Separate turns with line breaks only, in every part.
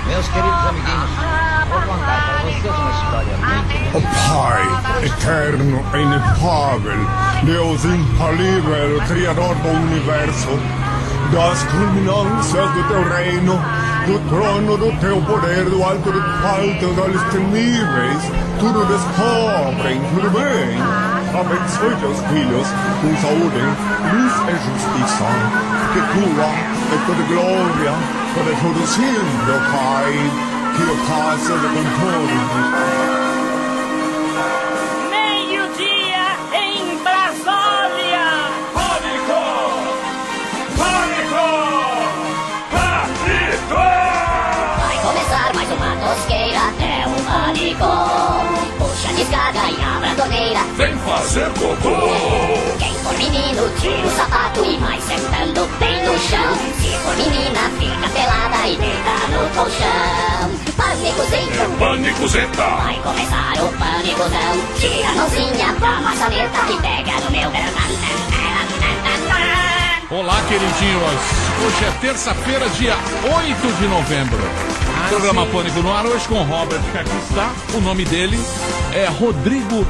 Meus queridos amiguinhos, vou contar para vocês uma história muito...
O Pai, eterno e inefável, Deus infalível, Criador do Universo, das culminâncias do teu reino, do trono do teu poder, do alto do alto, das temíveis, tudo descobrem, tudo bem. Abençoe teus filhos com saúde, luz e justiça, que tua é toda glória, para todo sempre, ó Pai, que o Pai seja com todos.
Meio-dia em Brasília!
Pânico! Pânico! Pânico!
Vai começar mais uma tosqueira, é um pânico. Puxa a descarga e abra a torneira.
Vem fazer cocô!
Quem for menino, tira o sapato e vai sentando bem no chão. Se for menina, fica pelada e deita no colchão. Pânicozinho,
Pânicozeta!
vai começar o pânicozão. Tira a mãozinha da maçaneta e pega no meu...
Olá, queridinhos. Hoje é terça-feira, dia 8 de novembro. Programa Pânico no ar, hoje com o Robert, que aqui está. O nome dele é Rodrigo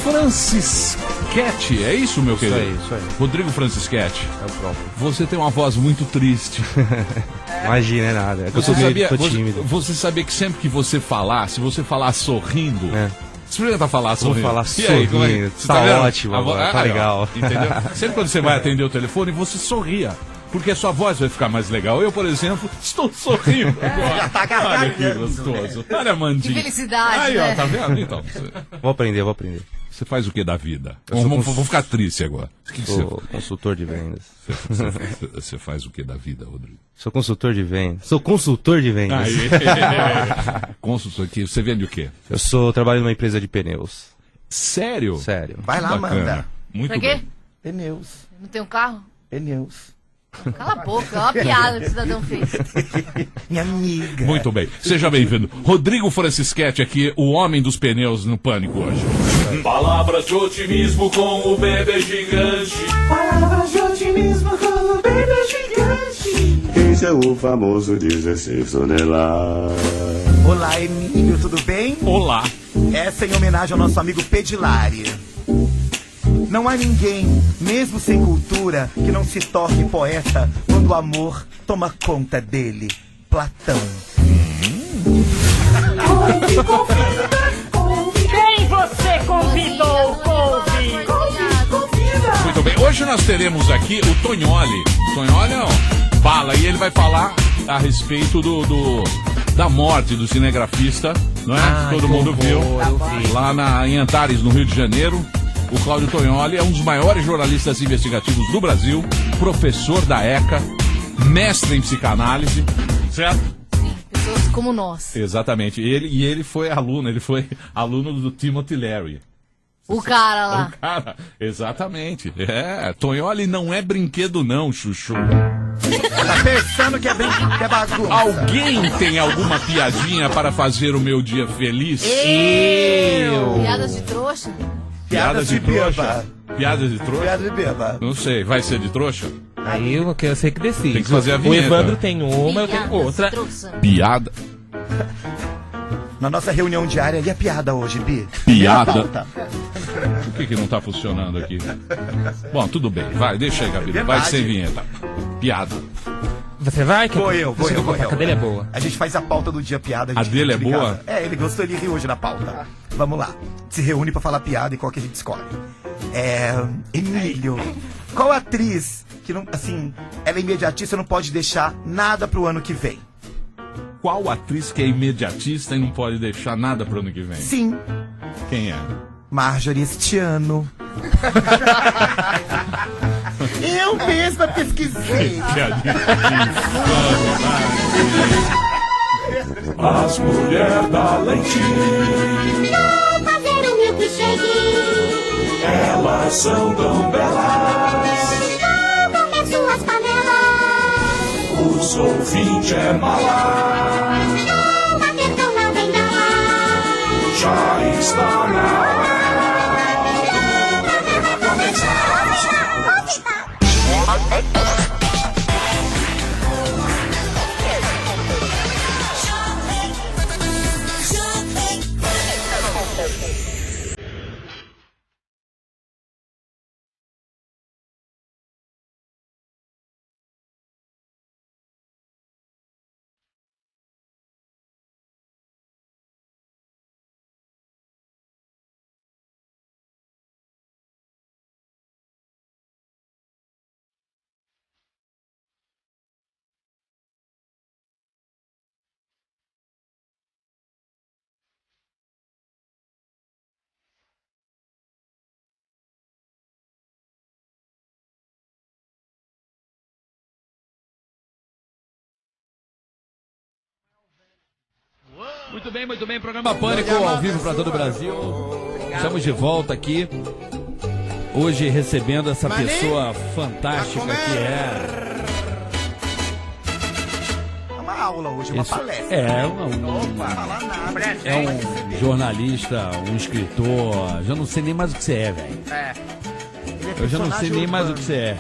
Francischetti. É isso, meu querido?
Isso aí.
Rodrigo Francischetti.
É o próprio.
Você tem uma voz muito triste.
Imagina, é nada. É que eu
Você
sou meio
sabia,
tô tímido.
você sabia que sempre que você falar, se você falar sorrindo...
É.
Experimenta falar sorrindo.
Vou falar
E aí, como é?
sorrindo.
Você
Tá
vendo?
ótimo
A vo-
agora, tá
aí, ó,
legal.
Entendeu? Sempre quando você vai atender o telefone, você sorria. Porque a sua voz vai ficar mais legal. Eu, por exemplo, estou sorrindo agora. Olha que gostoso. Olha a mandinha.
Que felicidade,
Aí,
né?
ó, tá vendo? Então,
Vou aprender.
você faz o que da vida?
Eu sou
Vou ficar triste agora. O que
Sou consultor de vendas.
você faz o que da vida, Rodrigo?
Sou consultor de vendas. Sou consultor de vendas.
Aí. Consultor aqui, você vende o quê?
Trabalho numa empresa de pneus.
Sério?
Sério.
Vai lá,
Bacana.
manda.
Muito
Pra quê?
bem.
Pneus,
Não tem um carro?
pneus.
Cala a boca, é uma piada que o cidadão fez.
Minha amiga.
Muito bem. Seja bem-vindo. Rodrigo Francischetti aqui, o homem dos pneus no Pânico hoje.
Palavras de otimismo com o bebê gigante.
Palavras de otimismo com o bebê gigante.
Esse é o famoso 16 toneladas.
Olá, Emílio, tudo bem?
Olá.
Essa é em homenagem ao nosso amigo Pedilari. Não há ninguém, mesmo sem cultura, que não se torne poeta quando o amor toma conta dele. Platão.
Quem você convidou, couve?
Muito bem. Hoje nós teremos aqui o Tonholi. Tonholi é um bala e ele vai falar a respeito da morte do cinegrafista, não é? Todo mundo viu. Lá em Antares, no Rio de Janeiro. O Cláudio Tonholi é um dos maiores jornalistas investigativos do Brasil, professor da ECA, mestre em psicanálise, certo?
Sim, pessoas como nós.
Exatamente. Ele foi aluno do Timothy Leary.
O cara lá.
Cara, exatamente. Tonholi não é brinquedo não, Chuchu.
Tá pensando que é bagunça?
Alguém tem alguma piadinha para fazer o meu dia feliz?
Piadas de trouxa?
Piadas de
beba.
trouxa? Piadas de trouxa?
Piada de beba.
Não sei, vai ser de trouxa?
Aí eu sei que decide.
Tem que fazer a
O
vinheta.
Evandro tem uma, eu tenho
Piadas
outra.
de trouxa.
Piada.
Na nossa reunião diária, e a piada hoje, Bi?
Piada.
Vem a pauta.
Por que não tá funcionando aqui? Bom, tudo bem. Vai, deixa aí, Gabriel. Vai
Verdade.
sem vinheta. Piada.
Você vai?
Vou eu.
A cadeira é boa.
A gente faz a pauta do dia piada.
A dele é
fica ligado.
boa?
É, ele gostou, ele riu hoje na pauta. Vamos lá. Se reúne pra falar piada e qual que a gente escolhe. Emílio, qual atriz que não, assim, ela é imediatista, não pode deixar nada pro ano que vem?
Qual atriz que é imediatista e não pode deixar nada pro ano que vem?
Sim,
Quem é?
Marjorie este ano. Eu mesma pesquisei.
As mulheres da lentilha,
Vou fazer o milkshake.
elas são tão belas.
Vou comer suas panelas.
Os ouvintes é mala.
Vou bater com na bengala.
Já está na hora do programa começar.
Muito bem, programa Pânico ao vivo para todo o Brasil. Estamos de volta aqui. Hoje recebendo essa pessoa fantástica que é...
Uma aula hoje, uma palestra.
É um jornalista, um escritor. Já não sei nem mais o que você é, velho. Eu já não sei nem mais o que você é.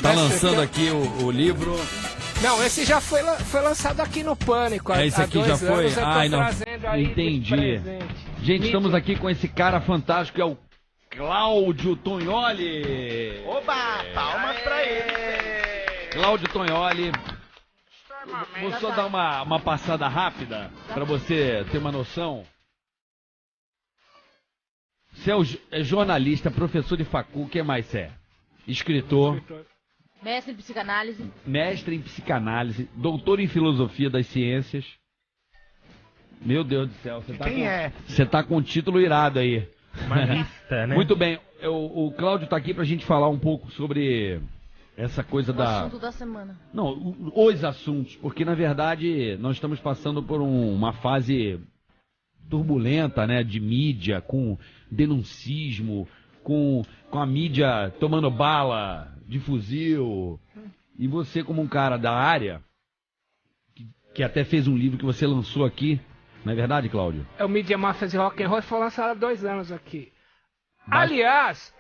Tá lançando aqui o livro.
Não, esse já foi lançado aqui no Pânico.
Esse aqui já foi?
Ai,
não. Entendi. Gente, estamos aqui com esse cara fantástico que é o Cláudio Tonholi.
Oba, palmas pra ele.
Cláudio Tonholi. Vou só dar uma passada rápida para você ter uma noção. Você é jornalista, professor de facul, o que mais você é? Escritor.
Mestre em psicanálise.
Mestre em psicanálise, doutor em filosofia das ciências. Meu Deus do céu, você tá com um título irado aí.
Uma lista, né?
Muito bem, o Cláudio tá aqui pra gente falar um pouco sobre essa coisa
O assunto da semana.
Não, os assuntos, porque na verdade nós estamos passando por uma fase turbulenta, né, de mídia, com denuncismo, com a mídia tomando bala de fuzil. E você, como um cara da área, que até fez um livro que você lançou aqui, não é verdade, Cláudio?
É o Mídia Máfias e Rock and Roll, foi lançado há 2 anos aqui. Aliás,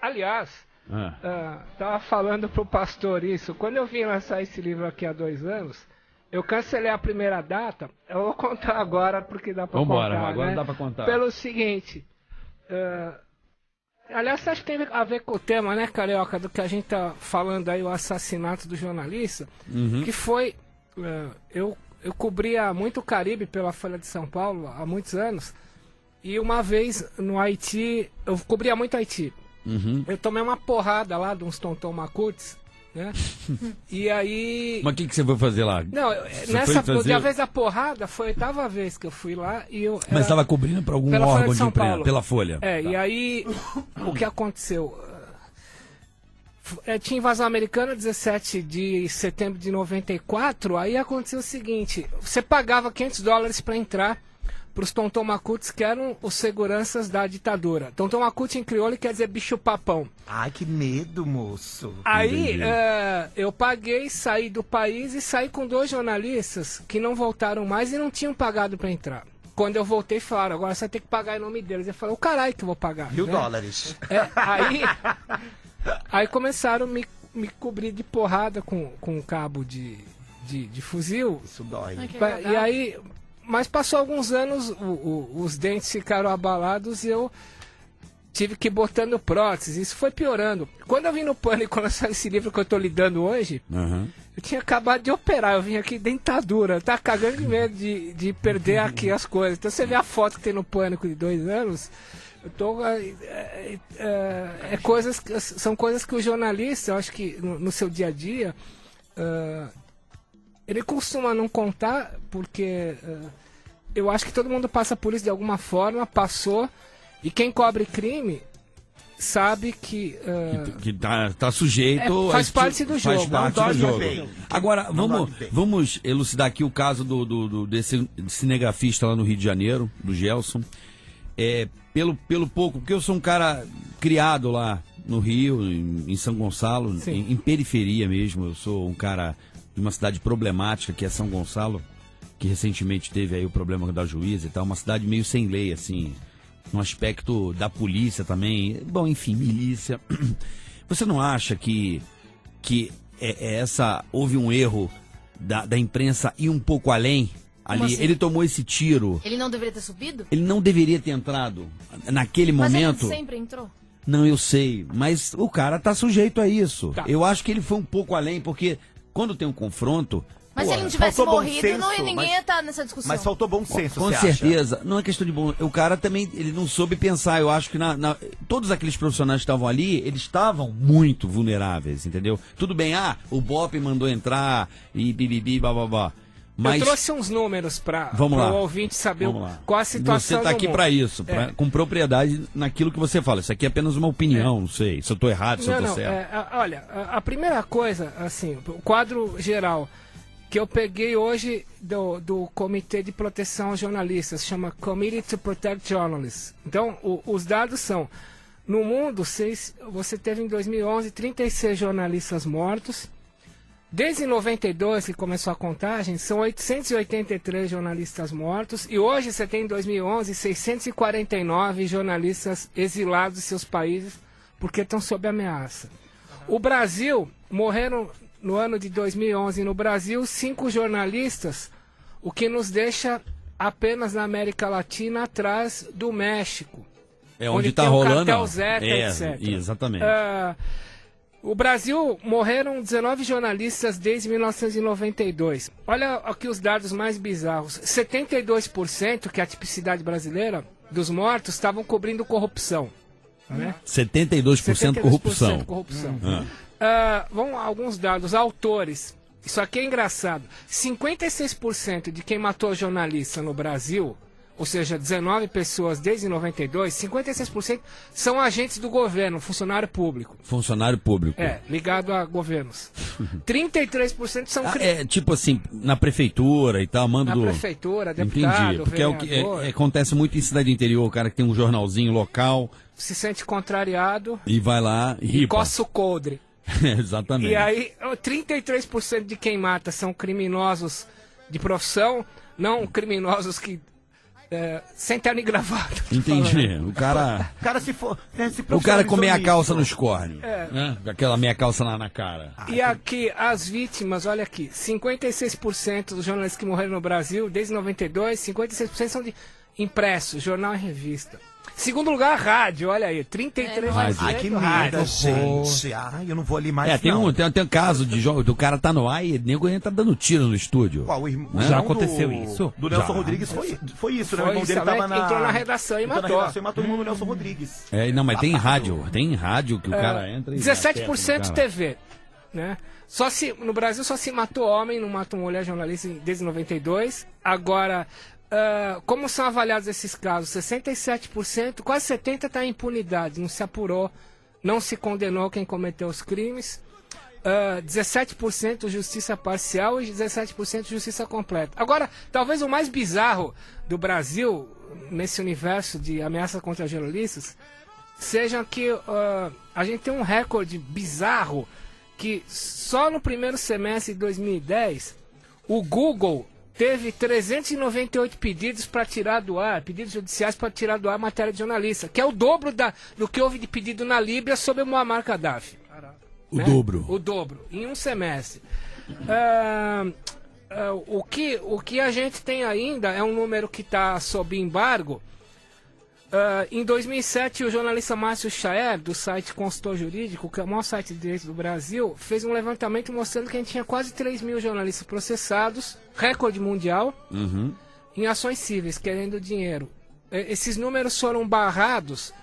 tava falando pro pastor isso, quando eu vim lançar esse livro aqui há 2 anos, eu cancelei a primeira data, eu vou contar agora porque dá pra contar.
Vambora, agora
né?
dá pra contar.
Pelo seguinte, aliás, acho que tem a ver com o tema, né, Carioca, do que a gente tá falando aí, o assassinato do jornalista, que foi, eu cobria muito o Caribe pela Folha de São Paulo há muitos anos, e uma vez no Haiti, eu cobria muito Haiti, eu tomei uma porrada lá de uns tonton macutes, né, e aí...
Mas o que você foi fazer lá?
Não, a vez da porrada foi a 8ª vez que eu fui lá e eu...
Mas estava cobrindo para algum órgão de imprensa, pela Folha.
E aí, o que aconteceu? Tinha invasão americana 17 de setembro de 94, aí aconteceu o seguinte, você pagava $500 para entrar para os tonton macutes, que eram os seguranças da ditadura. Tonton macute em crioulo quer dizer bicho papão.
Ai, que medo, moço.
Aí eu paguei, saí do país e saí com 2 jornalistas que não voltaram mais e não tinham pagado para entrar. Quando eu voltei, falaram, agora você vai ter que pagar em nome deles. Eu falei, o caralho que eu vou pagar.
$1.000.
Aí começaram a me cobrir de porrada com um cabo de fuzil.
Isso dói.
E aí, mas passou alguns anos, os dentes ficaram abalados e eu tive que ir botando prótese. Isso foi piorando. Quando eu vim no Pânico lançar esse livro que eu tô lidando hoje, eu tinha acabado de operar, eu vim aqui dentadura. Tá cagando de medo de perder aqui as coisas. Então você vê a foto que tem no Pânico de 2 anos... Eu tô, são coisas que o jornalista, eu acho que no seu dia a dia, ele costuma não contar, porque eu acho que todo mundo passa por isso de alguma forma, passou, e quem cobre crime sabe que
tá sujeito...
faz parte do jogo.
Faz parte do jogo. Agora, vamos elucidar aqui o caso desse cinegrafista lá no Rio de Janeiro, do Gelson. Pelo pouco, porque eu sou um cara criado lá no Rio, em São Gonçalo, em periferia mesmo. Eu sou um cara de uma cidade problemática, que é São Gonçalo, que recentemente teve aí o problema da juíza e tal. Uma cidade meio sem lei, assim, no aspecto da polícia também. Bom, enfim, milícia. Você não acha que houve um erro da imprensa ir um pouco além? Ali, assim? Ele tomou esse tiro.
Ele não deveria ter subido?
Ele não deveria ter entrado naquele momento.
Mas ele sempre entrou?
Não, eu sei, mas o cara tá sujeito a isso.
Tá.
Eu acho que ele foi um pouco além, porque quando tem um confronto...
Mas se ele não tivesse morrido, ninguém ia estar nessa discussão.
Mas faltou bom senso,
com certeza. Não é questão de bom... O cara também, ele não soube pensar. Eu acho que todos aqueles profissionais que estavam ali, eles estavam muito vulneráveis, entendeu? Tudo bem, o BOPE mandou entrar e bibibi, bababá. Mas...
Eu trouxe uns números para o ouvinte saber qual a situação.
Você está aqui para isso, com propriedade naquilo que você fala. Isso aqui é apenas uma opinião, não sei se eu estou errado, se eu estou certo.
Olha, a primeira coisa, assim, o quadro geral, que eu peguei hoje do Comitê de Proteção aos Jornalistas, chama Committee to Protect Journalists. Então, os dados são, no mundo, você teve em 2011 36 jornalistas mortos. Desde 92, que começou a contagem, são 883 jornalistas mortos. E hoje você tem, em 2011, 649 jornalistas exilados de seus países porque estão sob ameaça. O Brasil, morreram no ano de 2011 no Brasil 5 jornalistas, o que nos deixa apenas na América Latina atrás do México.
É onde está
tem o
rolando.
cartel Zeta, etc.
Exatamente.
O Brasil, morreram 19 jornalistas desde 1992. Olha aqui os dados mais bizarros. 72%, que é a tipicidade brasileira, dos mortos estavam cobrindo corrupção. Né?
72% corrupção.
Vamos alguns dados. Autores. Isso aqui é engraçado. 56% de quem matou jornalista no Brasil, ou seja, 19 pessoas desde 92, 56% são agentes do governo, funcionário público.
Funcionário público.
Ligado a governos. 33% são
tipo assim, na prefeitura e tal, manda
na prefeitura, deputado,
entendi, porque
vereador.
acontece muito em cidade interior, o cara que tem um jornalzinho local.
Se sente contrariado.
E vai lá e ripa.
Coça o coldre.
Exatamente.
E aí, 33% de quem mata são criminosos de profissão, não criminosos que... sem terno e gravata.
Entendi. O cara o cara com meia calça nos cornes. Né? Aquela meia calça lá na cara.
E aqui, as vítimas, olha aqui, 56% dos jornalistas que morreram no Brasil, desde 92, 56% são de impressos, jornal e revista. Segundo lugar, rádio, olha aí, 33%.
Ai, que merda, gente. Ai, eu não vou ali mais,
tem um caso do cara tá no ar e o nego tá dando tiro no estúdio.
Já aconteceu isso?
Do Nelson Rodrigues foi isso, né? O irmão dele tava
entrou na redação e matou.
E matou o irmão do Nelson Rodrigues.
Não, mas tem rádio que o cara entra e...
17% TV, né? No Brasil só se matou homem, não matou mulher jornalista desde 92. Agora... como são avaliados esses casos? 67%, quase 70% está em impunidade, não se apurou, não se condenou quem cometeu os crimes. 17% justiça parcial e 17% justiça completa. Agora, talvez o mais bizarro do Brasil, nesse universo de ameaça contra jornalistas, seja que a gente tem um recorde bizarro que só no primeiro semestre de 2010, o Google teve 398 pedidos para tirar do ar, pedidos judiciais para tirar do ar matéria de jornalista, que é o dobro do que houve de pedido na Líbia sobre o Muammar Gaddafi.
O dobro.
O dobro, em um semestre. O que a gente tem ainda é um número que está sob embargo. Em 2007, o jornalista Márcio Chaer, do site Consultor Jurídico, que é o maior site de direito do Brasil, fez um levantamento mostrando que a gente tinha quase 3 mil jornalistas processados, recorde mundial, em ações cíveis, querendo dinheiro. Esses números foram barrados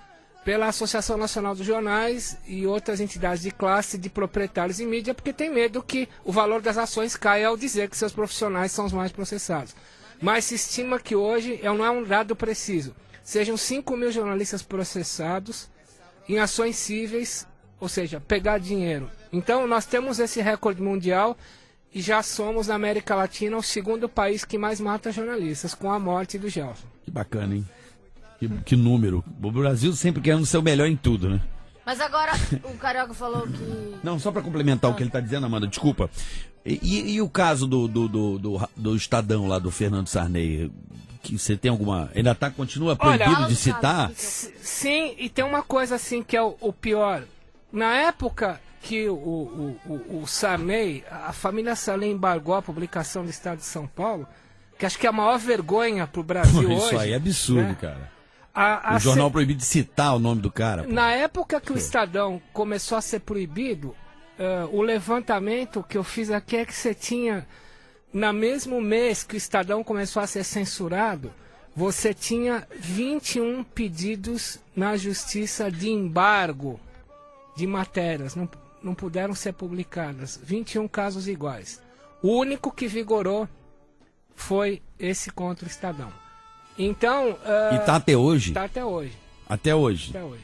pela Associação Nacional dos Jornais e outras entidades de classe de proprietários e mídia, porque tem medo que o valor das ações caia ao dizer que seus profissionais são os mais processados. Mas se estima que hoje, não é um dado preciso, sejam 5 mil jornalistas processados em ações cíveis, ou seja, pegar dinheiro. Então, nós temos esse recorde mundial e já somos, na América Latina, o segundo país que mais mata jornalistas, com a morte do Gelson.
Que bacana, hein? Que número. O Brasil sempre querendo ser o melhor em tudo, né?
Mas agora, o Carioca falou que...
Não, só para complementar o que ele tá dizendo, Amanda, desculpa. E o caso do Estadão lá, do Fernando Sarney... que você tem alguma... Ainda continua proibido de citar?
Sim, e tem uma coisa assim que é o pior. Na época que o Sarney, a família Sarney embargou a publicação do Estado de São Paulo, que acho que é a maior vergonha pro Brasil hoje.
Isso aí é absurdo, né? Cara.
O
jornal proibido de citar o nome do cara.
Na época que o Estadão começou a ser proibido, o levantamento que eu fiz aqui é que você tinha... No mesmo mês que o Estadão começou a ser censurado, você tinha 21 pedidos na justiça de embargo de matérias. Não puderam ser publicadas. 21 casos iguais. O único que vigorou foi esse contra o Estadão. Então...
E tá até hoje?
Tá até hoje.
Até hoje?
Até hoje.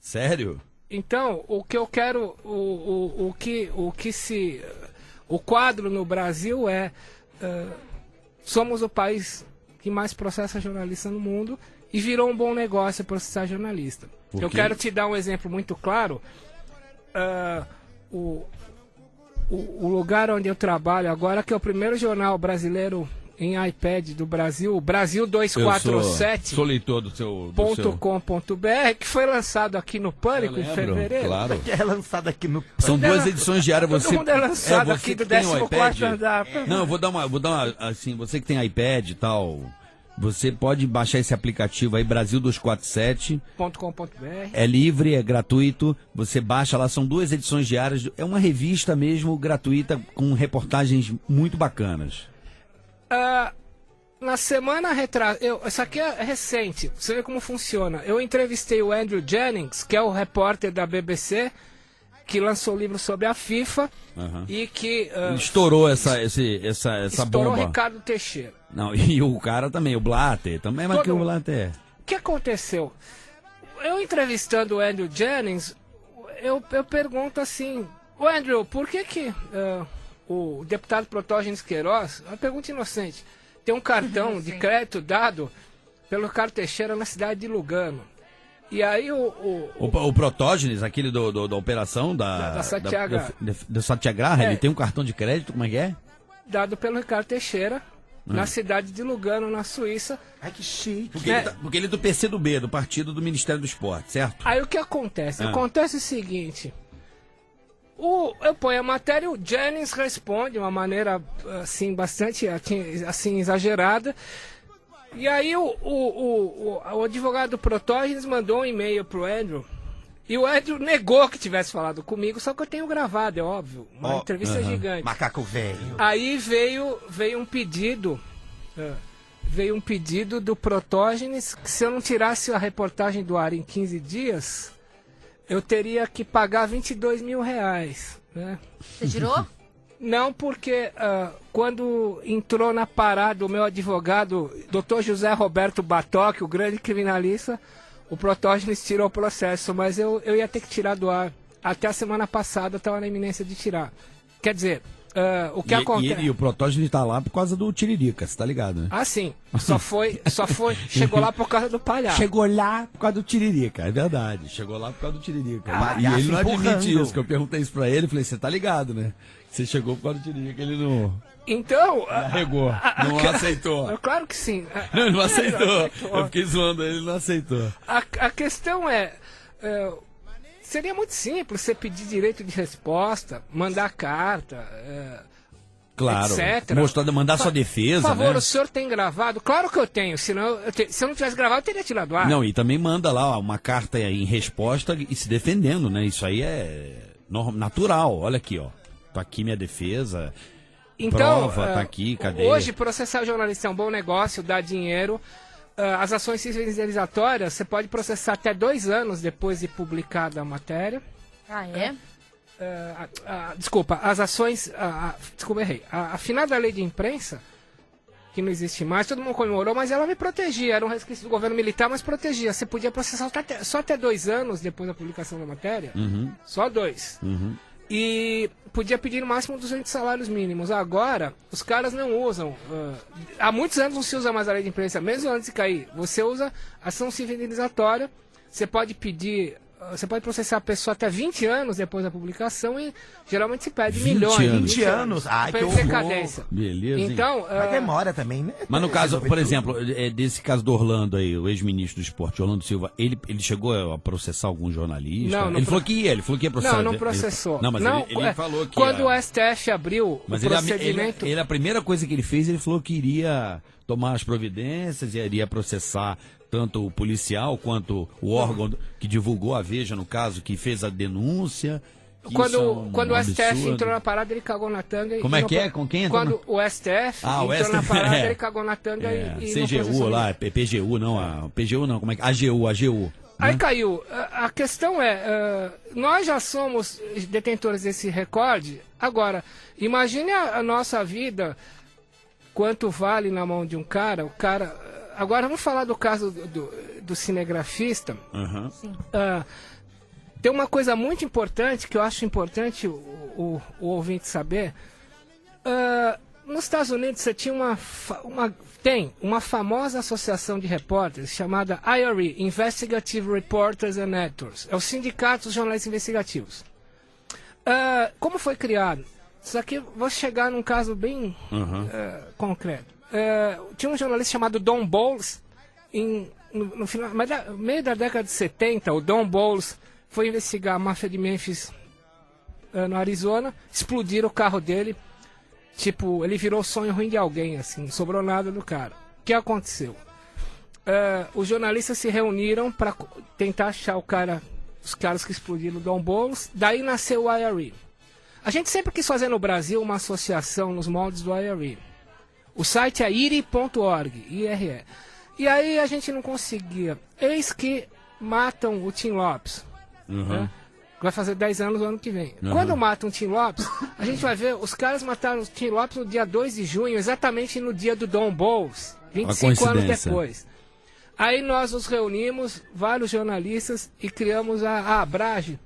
Sério?
Então, o que eu quero... O quadro no Brasil é... somos o país que mais processa jornalista no mundo e virou um bom negócio processar jornalista. Eu quero te dar um exemplo muito claro. O lugar onde eu trabalho agora, que é o primeiro jornal brasileiro em iPad do Brasil, o Brasil 247.
Sou leitor do seu...
.com.br, que foi lançado aqui no Pânico em fevereiro.
Claro.
Que é lançado aqui no...
São 2 edições diárias.
Todo mundo é lançado aqui do 14º andar.
Não, eu vou dar uma, assim, você que tem iPad e tal, você pode baixar esse aplicativo aí, Brasil 247.
.com.br.
É livre, é gratuito, você baixa lá, são 2 edições diárias, é uma revista mesmo gratuita com reportagens muito bacanas.
Na semana retrasada, isso aqui é recente, você vê como funciona. Eu entrevistei o Andrew Jennings, que é o repórter da BBC, que lançou o livro sobre a FIFA e que...
estourou essa
estourou
bomba.
o Ricardo Teixeira.
Não, e o cara também, o Blatter, também, mas que o Blatter...
O que aconteceu? Eu entrevistando o Andrew Jennings, eu pergunto assim, o Andrew, por que o deputado Protógenes Queiroz, uma pergunta inocente, tem um cartão de crédito dado pelo Ricardo Teixeira na cidade de Lugano? E aí
o Protógenes, aquele da operação da
Satyagraha,
do Satyagraha, ele tem um cartão de crédito, como é que é?
Dado pelo Ricardo Teixeira na cidade de Lugano, na Suíça.
Ai, que chique.
Porque ele é do PCdoB, do Partido do Ministério do Esporte, certo?
Aí o que acontece? Acontece o seguinte... eu ponho a matéria, o Jennings responde de uma maneira assim, bastante assim, exagerada. E aí o advogado do Protógenes mandou um e-mail pro Andrew. E o Andrew negou que tivesse falado comigo, só que eu tenho gravado, é óbvio. Uma entrevista gigante.
Macaco velho.
Aí veio um pedido. Veio um pedido do Protógenes que se eu não tirasse a reportagem do ar em 15 dias... eu teria que pagar 22 mil reais, né?
Você tirou?
Não, porque quando entrou na parada o meu advogado, Dr. José Roberto Batoque, o grande criminalista, o Protógenes tirou o processo, mas eu ia ter que tirar do ar. Até a semana passada estava na iminência de tirar. Quer dizer, o que acontece...
E o Protógenes está lá por causa do Tiririca, você tá ligado, né?
Ah, sim. Chegou lá por causa do palhaço.
Chegou lá por causa do Tiririca, é verdade. Chegou lá por causa do Tiririca. E ele não admite isso, que eu perguntei isso pra ele, falei, você tá ligado, né? Você chegou por causa do Tiririca, ele não...
Então...
Arregou, não aceitou.
Claro que sim.
Não, ele não aceitou. Eu fiquei zoando ele, ele não aceitou.
A questão é... seria muito simples você pedir direito de resposta, mandar carta,
claro,
etc.
mandar sua defesa,
por favor,
né?
o senhor tem gravado? Claro que eu tenho, senão se eu não tivesse gravado, eu teria tirado do ar.
Não, e também manda lá uma carta em resposta e se defendendo, né? Isso aí é natural. Olha aqui, ó. Tá aqui minha defesa.
Então,
prova, tá aqui, cadê?
Hoje, processar o jornalista é um bom negócio, dá dinheiro. As ações civilizatórias, você pode processar até 2 anos depois de publicada a matéria.
Ah, é?
Desculpa, as ações... desculpa, errei. A finada lei de imprensa, que não existe mais, todo mundo comemorou, mas ela me protegia. Era um resquício do governo militar, mas protegia. Você podia processar só até 2 anos depois da publicação da matéria. Só 2. E podia pedir no máximo 200 salários mínimos. Agora, os caras não usam. Há muitos anos não se usa mais a lei de imprensa, mesmo antes de cair. Você usa ação civilizatória. Você pode pedir. Você pode processar a pessoa até 20 anos depois da publicação e geralmente se pede
20
milhões.
anos.
20 anos? Ai, que horror.
Decadência.
Beleza.
Então,
Mas demora também, né?
Mas no caso, por exemplo, desse caso do Orlando aí, o ex-ministro do esporte, Orlando Silva, ele chegou a processar algum jornalista?
Não,
ele falou que ia processar.
Não processou.
Não, mas ele falou que
quando o STF abriu o procedimento...
a primeira coisa que ele fez, ele falou que iria tomar as providências, iria processar tanto o policial quanto o órgão que divulgou a Veja, no caso, que fez a denúncia.
Quando o STF entrou na parada, ele cagou na tanga.
Como é que é? Com quem entrou?
Quando o STF entrou na parada, ele cagou na tanga e
CGU lá, PGU não, PGU não, como é que... AGU.
Aí caiu. A questão é, nós já somos detentores desse recorde. Agora, imagine a nossa vida, quanto vale na mão de um cara, Agora vamos falar do caso do cinegrafista. Tem uma coisa muito importante que eu acho importante o ouvinte saber. Nos Estados Unidos você tinha tem uma famosa associação de repórteres chamada IRE, Investigative Reporters and Editors. É o Sindicato dos Jornalistas Investigativos. Como foi criado? Isso aqui, vou chegar num caso bem concreto. Tinha um jornalista chamado Don Bowles, no final, meio da década de 70, o Don Bowles foi investigar a máfia de Memphis no Arizona, explodiram o carro dele. Tipo, ele virou sonho ruim de alguém, assim, não sobrou nada do cara. O que aconteceu? Os jornalistas se reuniram para tentar achar os caras que explodiram o Don Bowles, daí nasceu o IRE. A gente sempre quis fazer no Brasil uma associação nos moldes do IRE. O site é ire.org, IRE. E aí a gente não conseguia. Eis que matam o Tim Lopes. Né? Vai fazer 10 anos no ano que vem. Quando matam o Tim Lopes, a gente vai ver, os caras mataram o Tim Lopes no dia 2 de junho, exatamente no dia do Don Bowles, 25 anos depois. Aí nós nos reunimos, vários jornalistas, e criamos a Abrage,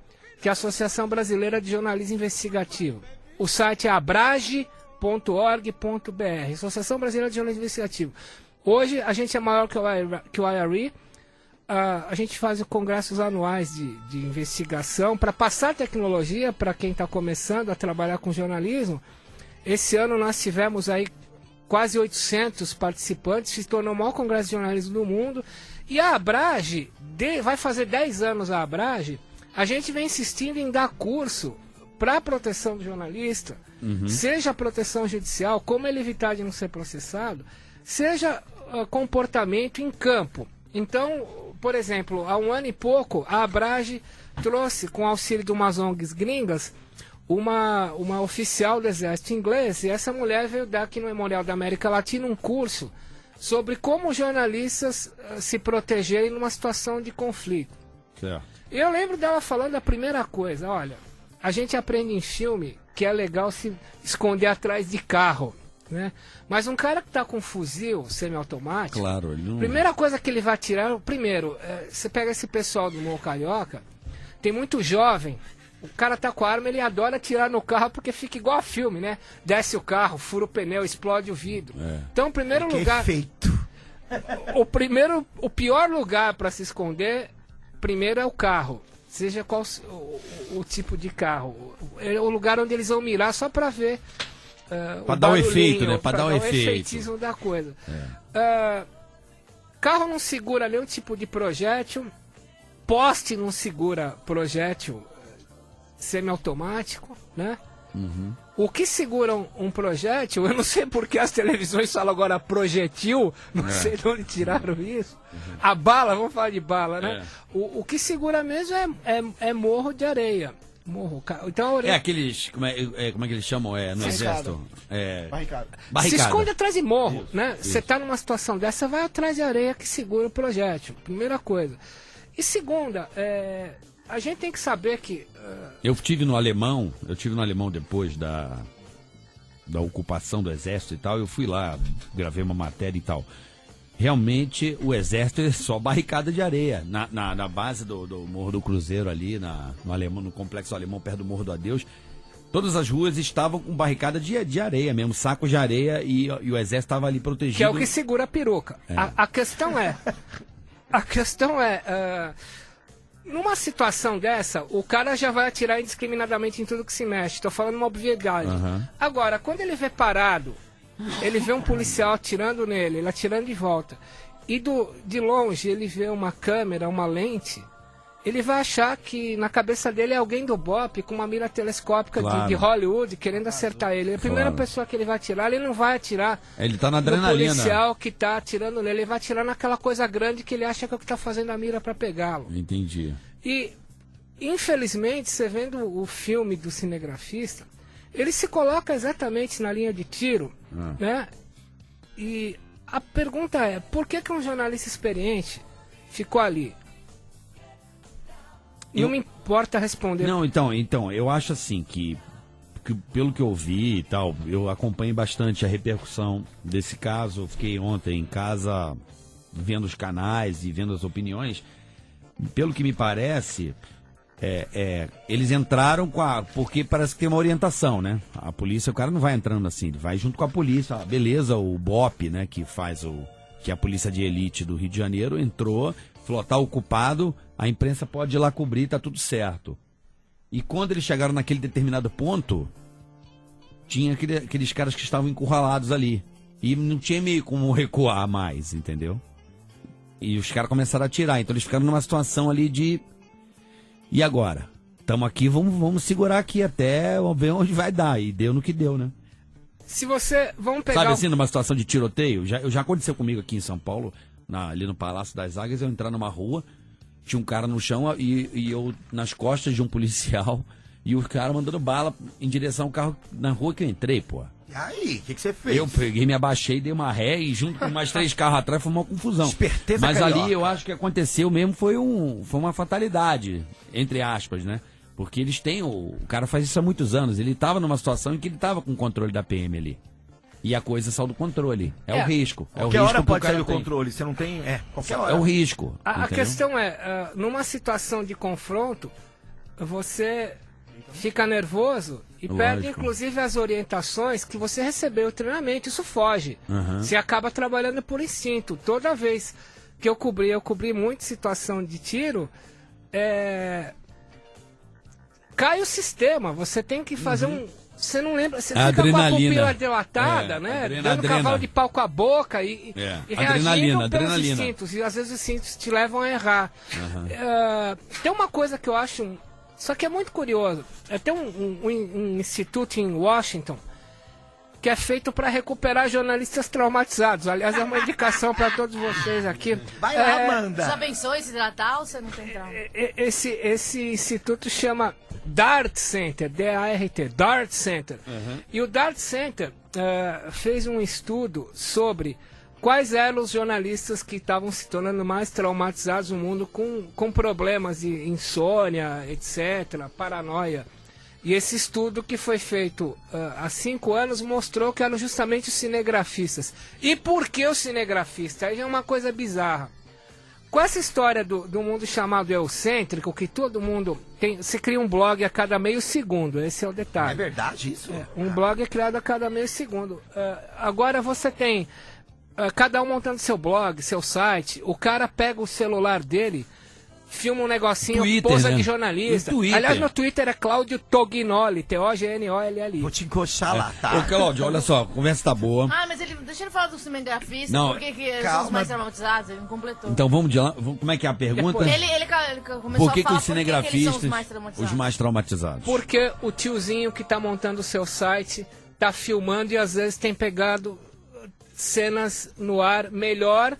que é a Associação Brasileira de Jornalismo Investigativo. O site é abrage.org.br, Associação Brasileira de Jornalismo Investigativo. Hoje a gente é maior que o IRE. A gente faz congressos anuais de investigação para passar tecnologia para quem está começando a trabalhar com jornalismo. Esse ano nós tivemos aí quase 800 participantes, se tornou o maior congresso de jornalismo do mundo. E a Abrage, vai fazer 10 anos a Abrage, a gente vem insistindo em dar curso para a proteção do jornalista, seja a proteção judicial, como ele evitar de não ser processado, seja comportamento em campo. Então, por exemplo, há um ano e pouco, a Abrage trouxe, com auxílio de umas ONGs gringas, uma oficial do exército inglês, e essa mulher veio dar aqui no Memorial da América Latina um curso sobre como jornalistas se protegerem numa situação de conflito.
Certo.
Eu lembro dela falando a primeira coisa, olha, a gente aprende em filme que é legal se esconder atrás de carro. Né? Mas um cara que está com um fuzil semiautomático,
claro,
primeira coisa que ele vai tirar, primeiro, você pega esse pessoal do Morro Carioca, tem muito jovem, o cara tá com a arma, ele adora atirar no carro porque fica igual a filme, né? Desce o carro, fura o pneu, explode o vidro. Então, primeiro lugar, o pior lugar para se esconder, primeiro é o carro, seja qual o tipo de carro, é o lugar onde eles vão mirar só para ver.
Para dar o efeito, né? Para dar o
efeitismo da coisa. Carro não segura nenhum tipo de projétil, poste não segura projétil semiautomático, né? O que segura um projétil, eu não sei porque as televisões falam agora projetil, não sei de onde tiraram isso. A bala, vamos falar de bala, né? O que segura mesmo é morro de areia. Então,
aqueles. Como é que eles chamam? No exército?
Barricada.
Se esconde atrás de morro, né? Você tá numa situação dessa, vai atrás de areia que segura o projétil. Primeira coisa. E segunda, a gente tem que saber que.
Eu tive no alemão depois da ocupação do exército e tal. Eu fui lá, gravei uma matéria e tal. Realmente o exército é só barricada de areia. Na base do Morro do Cruzeiro ali, no Complexo Alemão, perto do Morro do Adeus, todas as ruas estavam com barricada de areia mesmo, sacos de areia, e o exército estava ali protegido.
Que é o que segura a peruca. A questão é, numa situação dessa, o cara já vai atirar indiscriminadamente em tudo que se mexe. Estou falando uma obviedade. Agora, quando ele vê parado, ele vê um policial atirando nele, ele atirando de volta, e de longe ele vê uma câmera, uma lente, ele vai achar que na cabeça dele é alguém do BOPE com uma mira telescópica de Hollywood querendo acertar ele. A primeira pessoa que ele vai atirar, ele não vai atirar
ele tá na adrenalina.
No policial que está atirando nele, ele vai atirar naquela coisa grande que ele acha que é o que está fazendo a mira para pegá-lo.
Entendi.
E infelizmente, você vendo o filme do cinegrafista, ele se coloca exatamente na linha de tiro, né? E a pergunta é, por que um jornalista experiente ficou ali? Não me importa responder.
Não, então, eu acho assim que pelo que eu vi e tal, eu acompanhei bastante a repercussão desse caso. Eu fiquei ontem em casa vendo os canais e vendo as opiniões. Pelo que me parece, Eles entraram porque parece que tem uma orientação, né? A polícia, o cara não vai entrando assim, ele vai junto com a polícia. Beleza, o BOP, né, que é a polícia de elite do Rio de Janeiro, entrou, falou, tá ocupado, a imprensa pode ir lá cobrir, tá tudo certo. E quando eles chegaram naquele determinado ponto, tinha aqueles caras que estavam encurralados ali. E não tinha meio como recuar mais, entendeu? E os caras começaram a atirar, então eles ficaram numa situação ali de... E agora? Estamos aqui, vamos segurar aqui até ver onde vai dar. E deu no que deu, né?
Se você... Vamos pegar...
Sabe assim, numa situação de tiroteio? Já aconteceu comigo aqui em São Paulo, ali no Palácio das Águias, eu entrar numa rua, tinha um cara no chão e eu nas costas de um policial, e o cara mandando bala em direção ao carro na rua que eu entrei, pô.
E aí, o que você fez?
Eu peguei, me abaixei, dei uma ré e junto com mais 3 carros atrás foi uma confusão.
Esperteza
Mas
carioca.
ali eu acho que aconteceu mesmo, foi uma fatalidade, entre aspas, né? Porque eles têm, o cara faz isso há muitos anos, ele estava numa situação em que ele estava com o controle da PM ali. E a coisa saiu do controle. É o risco. É o
qualquer
risco
hora
que o
pode
cara
sair do
tem.
controle, você não tem... qualquer hora.
É o risco.
A questão é, numa situação de confronto, você fica nervoso e perde inclusive as orientações que você recebeu, o treinamento, isso foge. Você acaba trabalhando por instinto. Toda vez que eu cobri muito situação de tiro, cai o sistema, você tem que fazer você não lembra, você fica com a pupila dilatada, né? Dando cavalo de pau com a boca e reagindo pelos instintos. E às vezes os instintos te levam a errar. Tem uma coisa que eu acho... Só que é muito curioso. Tem um instituto em Washington que é feito para recuperar jornalistas traumatizados. Aliás, é uma indicação para todos vocês aqui.
Vai lá, Amanda!
Você abençoa esse tratar ou você não tem trauma?
Esse instituto chama DART Center, D-A-R-T, DART Center. E o DART Center fez um estudo sobre quais eram os jornalistas que estavam se tornando mais traumatizados no mundo com problemas de insônia, etc., paranoia. E esse estudo que foi feito há 5 anos mostrou que eram justamente os cinegrafistas. E por que os cinegrafistas? Aí é uma coisa bizarra. Com essa história do mundo chamado eurocêntrico, que todo mundo tem... Você cria um blog a cada meio segundo, esse é o detalhe.
É verdade isso?
Um blog é criado a cada meio segundo. Agora você tem... cada um montando seu blog, seu site, o cara pega o celular dele, filma um negocinho,
Twitter,
posa
né?
de jornalista. Aliás, no Twitter é Cláudio Tognoli, T-O-G-N-O-L-L-I.
Vou te encoxar lá, tá?
Ô, Cláudio, olha só, a conversa tá boa.
Mas deixa ele falar do cinegrafista,
Não,
por que eles são os mais traumatizados, ele não completou.
Então vamos de lá, como é que é a pergunta?
Ele começou
Por que
a falar
os cinegrafistas,
por que eles são
os mais traumatizados?
Porque o tiozinho que tá montando o seu site tá filmando e às vezes tem pegado cenas no ar melhor,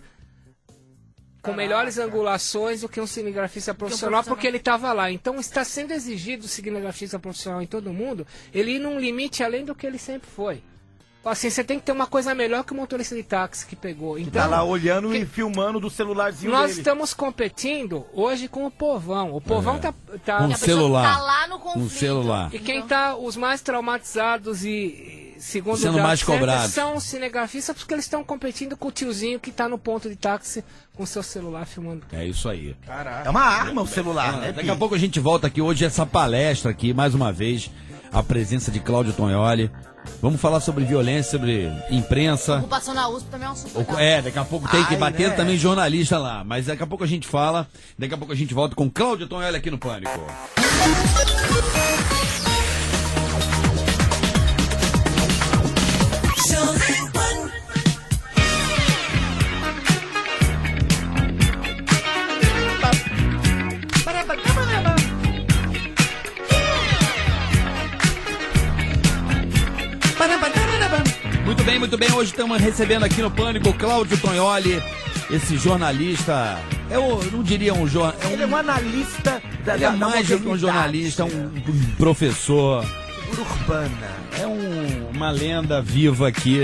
com melhores angulações do que um cinegrafista profissional, porque ele estava lá. Então está sendo exigido o cinegrafista profissional em todo mundo, ele ir num limite além do que ele sempre foi. Assim, você tem que ter uma coisa melhor que o motorista de táxi que pegou. Então,
tá lá olhando e filmando do celularzinho
nós
dele.
estamos competindo hoje com o povão. O povão tá
um celular.
Tá lá no conflito.
Um celular.
E quem tá os mais traumatizados e segundo
sendo mais cobrados
são os cinegrafistas, porque eles estão competindo com o tiozinho que tá no ponto de táxi com seu celular filmando.
É isso aí.
Caraca. É uma arma o celular, né?
Daqui a pouco a gente volta aqui hoje essa palestra aqui, mais uma vez, a presença de Cláudio Tognoli. Vamos falar sobre violência, sobre imprensa.
Ocupação na USP também é um super.
Daqui a pouco tem que bater também jornalista lá. Mas daqui a pouco a gente fala. Daqui a pouco a gente volta com Cláudio Tognoli aqui no Pânico. Muito bem, hoje estamos recebendo aqui no Pânico o Cláudio Tognoli, esse jornalista, eu não diria um jornalista...
Ele é um analista da
Ele é mais do que um jornalista, um professor...
urbana.
É uma lenda viva aqui.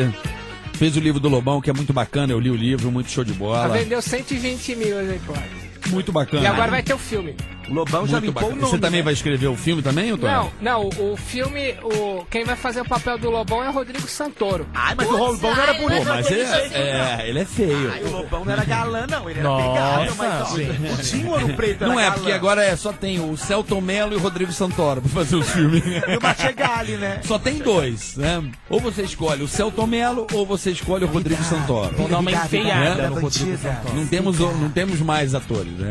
Fez o livro do Lobão, que é muito bacana, eu li o livro, muito show de bola.
Vendeu 120 mil exemplares.
Muito bacana.
E agora vai ter o filme.
O Lobão já
Muito
limpou
bacana.
o nome.
Você também
né?
vai escrever o filme também, ou
Não, o filme, quem vai fazer o papel do Lobão é o Rodrigo Santoro.
Ai, mas o Lobão não era bonito.
Pô, mas ele é feio.
Ai, o Lobão não era galã, não. Ele era
Nossa,
pegado, mas ó,
gente.
o Tim Ouro Preto
Não
era
é, porque
galã.
agora só tem o Celton Mello e o Rodrigo Santoro pra fazer os filmes.
E o Machegali, né?
Só tem dois, né? Ou você escolhe o Celton Mello ou você escolhe o Rodrigo Santoro.
Vou dar uma enfeiada no Rodrigo
bandida.
Santoro.
Não temos mais atores, né?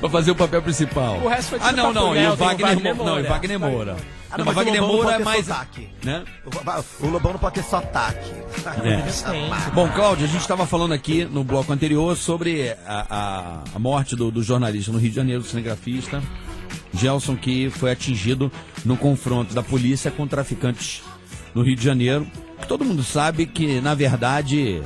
Pra fazer o papel principal.
O resto foi tudo
não,
papo
e o
reto,
Wagner
Wagner
Moura. Não, e
Moura.
Wagner Moura.
Ah,
Não,
mas
mas
o
Wagner
Lobão não
Moura é
pode ter
mais.
sotaque.
Né?
O Lobão não pode ter sotaque.
Bom, Cláudio, a gente estava falando aqui no bloco anterior sobre a morte do jornalista no Rio de Janeiro, do cinegrafista Gelson, que foi atingido no confronto da polícia com traficantes no Rio de Janeiro. Todo mundo sabe que, na verdade,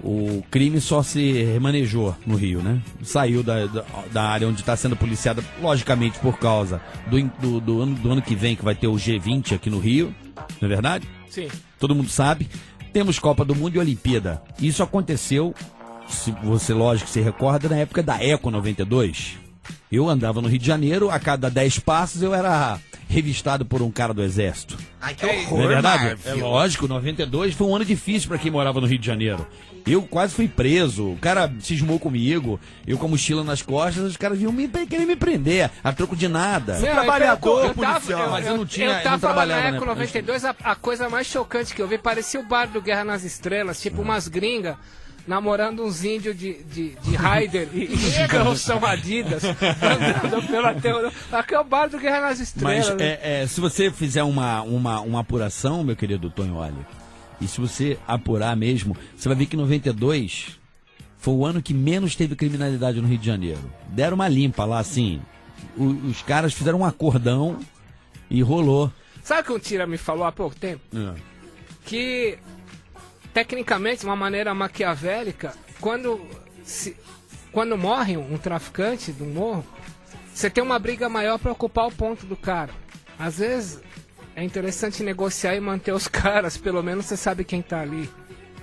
o crime só se remanejou no Rio, né? Saiu da área onde está sendo policiada, logicamente por causa do ano que vem, que vai ter o G20 aqui no Rio, não é verdade?
Sim.
Todo mundo sabe. Temos Copa do Mundo e Olimpíada. Isso aconteceu, se você, lógico, se recorda, na época da Eco 92. Eu andava no Rio de Janeiro, a cada 10 passos eu era revistado por um cara do Exército.
Ai, que
Não
horror,
é verdade?
Marvel.
É lógico, 92 foi um ano difícil pra quem morava no Rio de Janeiro. Eu quase fui preso, o cara cismou comigo, eu com a mochila nas costas, os caras vinham querer me prender, a troco de nada.
Não,
trabalhador,
tava,
policial.
Mas eu não tinha- eu não
tava lá
trabalhava,
na
né?
Eco 92, a coisa mais chocante que eu vi parecia o bar do Guerra nas Estrelas, tipo umas gringas namorando uns índios de Raider e calção Adidas, andando pela terra. Aqui é o bar do Guerra nas Estrelas.
Mas se você fizer uma apuração, meu querido Tonholi, e se você apurar mesmo, você vai ver que 92 foi o ano que menos teve criminalidade no Rio de Janeiro. Deram uma limpa lá, assim. Os caras fizeram um acordão e rolou.
Sabe o que um tira me falou há pouco tempo? Que, tecnicamente, de uma maneira maquiavélica, quando morre um traficante do morro, você tem uma briga maior para ocupar o ponto do cara. Às vezes é interessante negociar e manter os caras, pelo menos você sabe quem tá ali.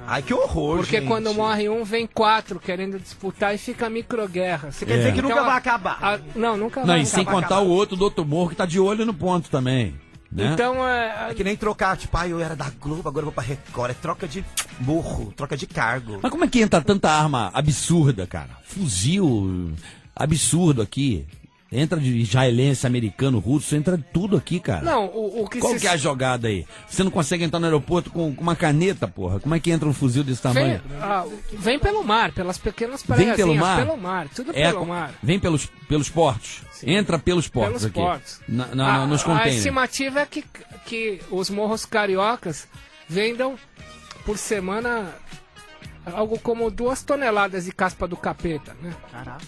Ai, que horror,
Porque
gente.
quando morre um, vem 4 querendo disputar e fica microguerra. Você
Quer dizer que nunca vai acabar.
Não, nunca
Não,
vai
e sem
acabar.
contar o outro do outro morro que tá de olho no ponto também. Né?
Então,
É que nem trocar, tipo, eu era da Globo, agora eu vou pra Record. É troca de burro, troca de cargo.
Mas como é que entra tanta arma absurda, cara? Fuzil absurdo aqui. Entra de israelense, americano, russo, entra tudo aqui, cara.
Não, o que
Qual
se...
que é a jogada aí? Você não consegue entrar no aeroporto com uma caneta, porra? Como é que entra um fuzil desse tamanho?
Vem pelo mar, pelas pequenas
Vem
praiazinhas.
pelo mar?
Pelo mar, tudo pelo mar.
Vem pelos portos?
Sim.
Entra pelos portos
Pelos
aqui.
portos.
Nos
A
containers.
estimativa é que os morros cariocas vendam por semana algo como 2 toneladas de caspa do capeta, né?
Caraca.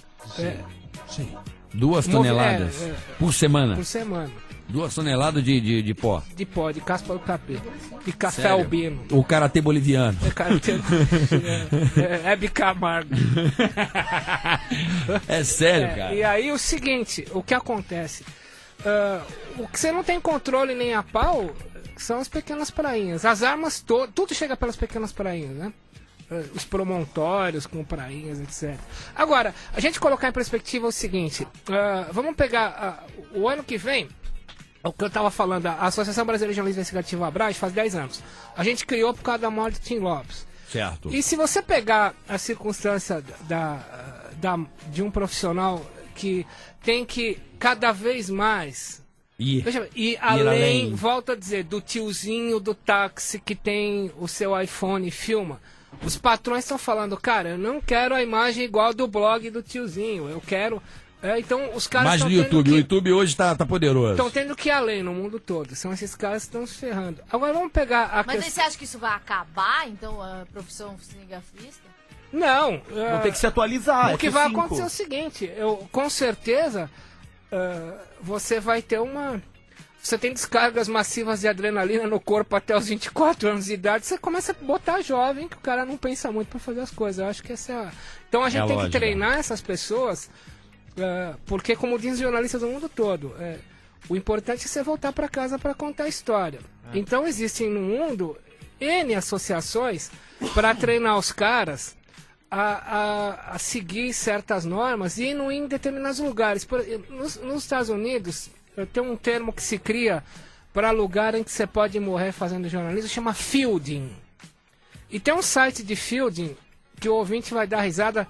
Sim.
2 toneladas por semana.
Por semana.
2 toneladas de pó.
De pó, de caspa do capeta. De café
Sério?
albino.
O karatê boliviano.
Hebe Camargo.
É sério, cara.
E aí o seguinte, o que acontece? O que você não tem controle nem a pau são as pequenas prainhas. As armas, tudo chega pelas pequenas prainhas, né? Os promontórios com prainhas, etc. Agora, a gente colocar em perspectiva o seguinte, vamos pegar o ano que vem, o que eu estava falando, a Associação Brasileira de Jornalismo Investigativo Abrage faz 10 anos. A gente criou por causa da morte de Tim Lopes.
Certo.
E se você pegar a circunstância de um profissional que tem que cada vez mais e além, volto a dizer, do tiozinho do táxi que tem o seu iPhone e filma, os patrões estão falando, cara, eu não quero a imagem igual do blog do tiozinho, eu quero... então os caras
Mas no YouTube, o YouTube hoje tá poderoso.
Estão tendo que ir além no mundo todo. São esses caras que estão se ferrando. Agora vamos pegar a
Mas aí você acha que isso vai acabar, então, a profissão cinegrafista?
Não.
Vão ter que se atualizar.
O que vai acontecer é o seguinte, com certeza você vai ter você tem descargas massivas de adrenalina no corpo até os 24 anos de idade, você começa a botar jovem, que o cara não pensa muito para fazer as coisas. Eu acho que essa é Então a gente tem que treinar essas pessoas, porque como dizem os jornalistas do mundo todo, o importante é você voltar para casa para contar a história. Então existem no mundo N associações para treinar os caras a seguir certas normas e não ir em determinados lugares. Nos Estados Unidos, tem um termo que se cria para lugar em que você pode morrer fazendo jornalismo, chama fielding. E tem um site de fielding que o ouvinte vai dar risada,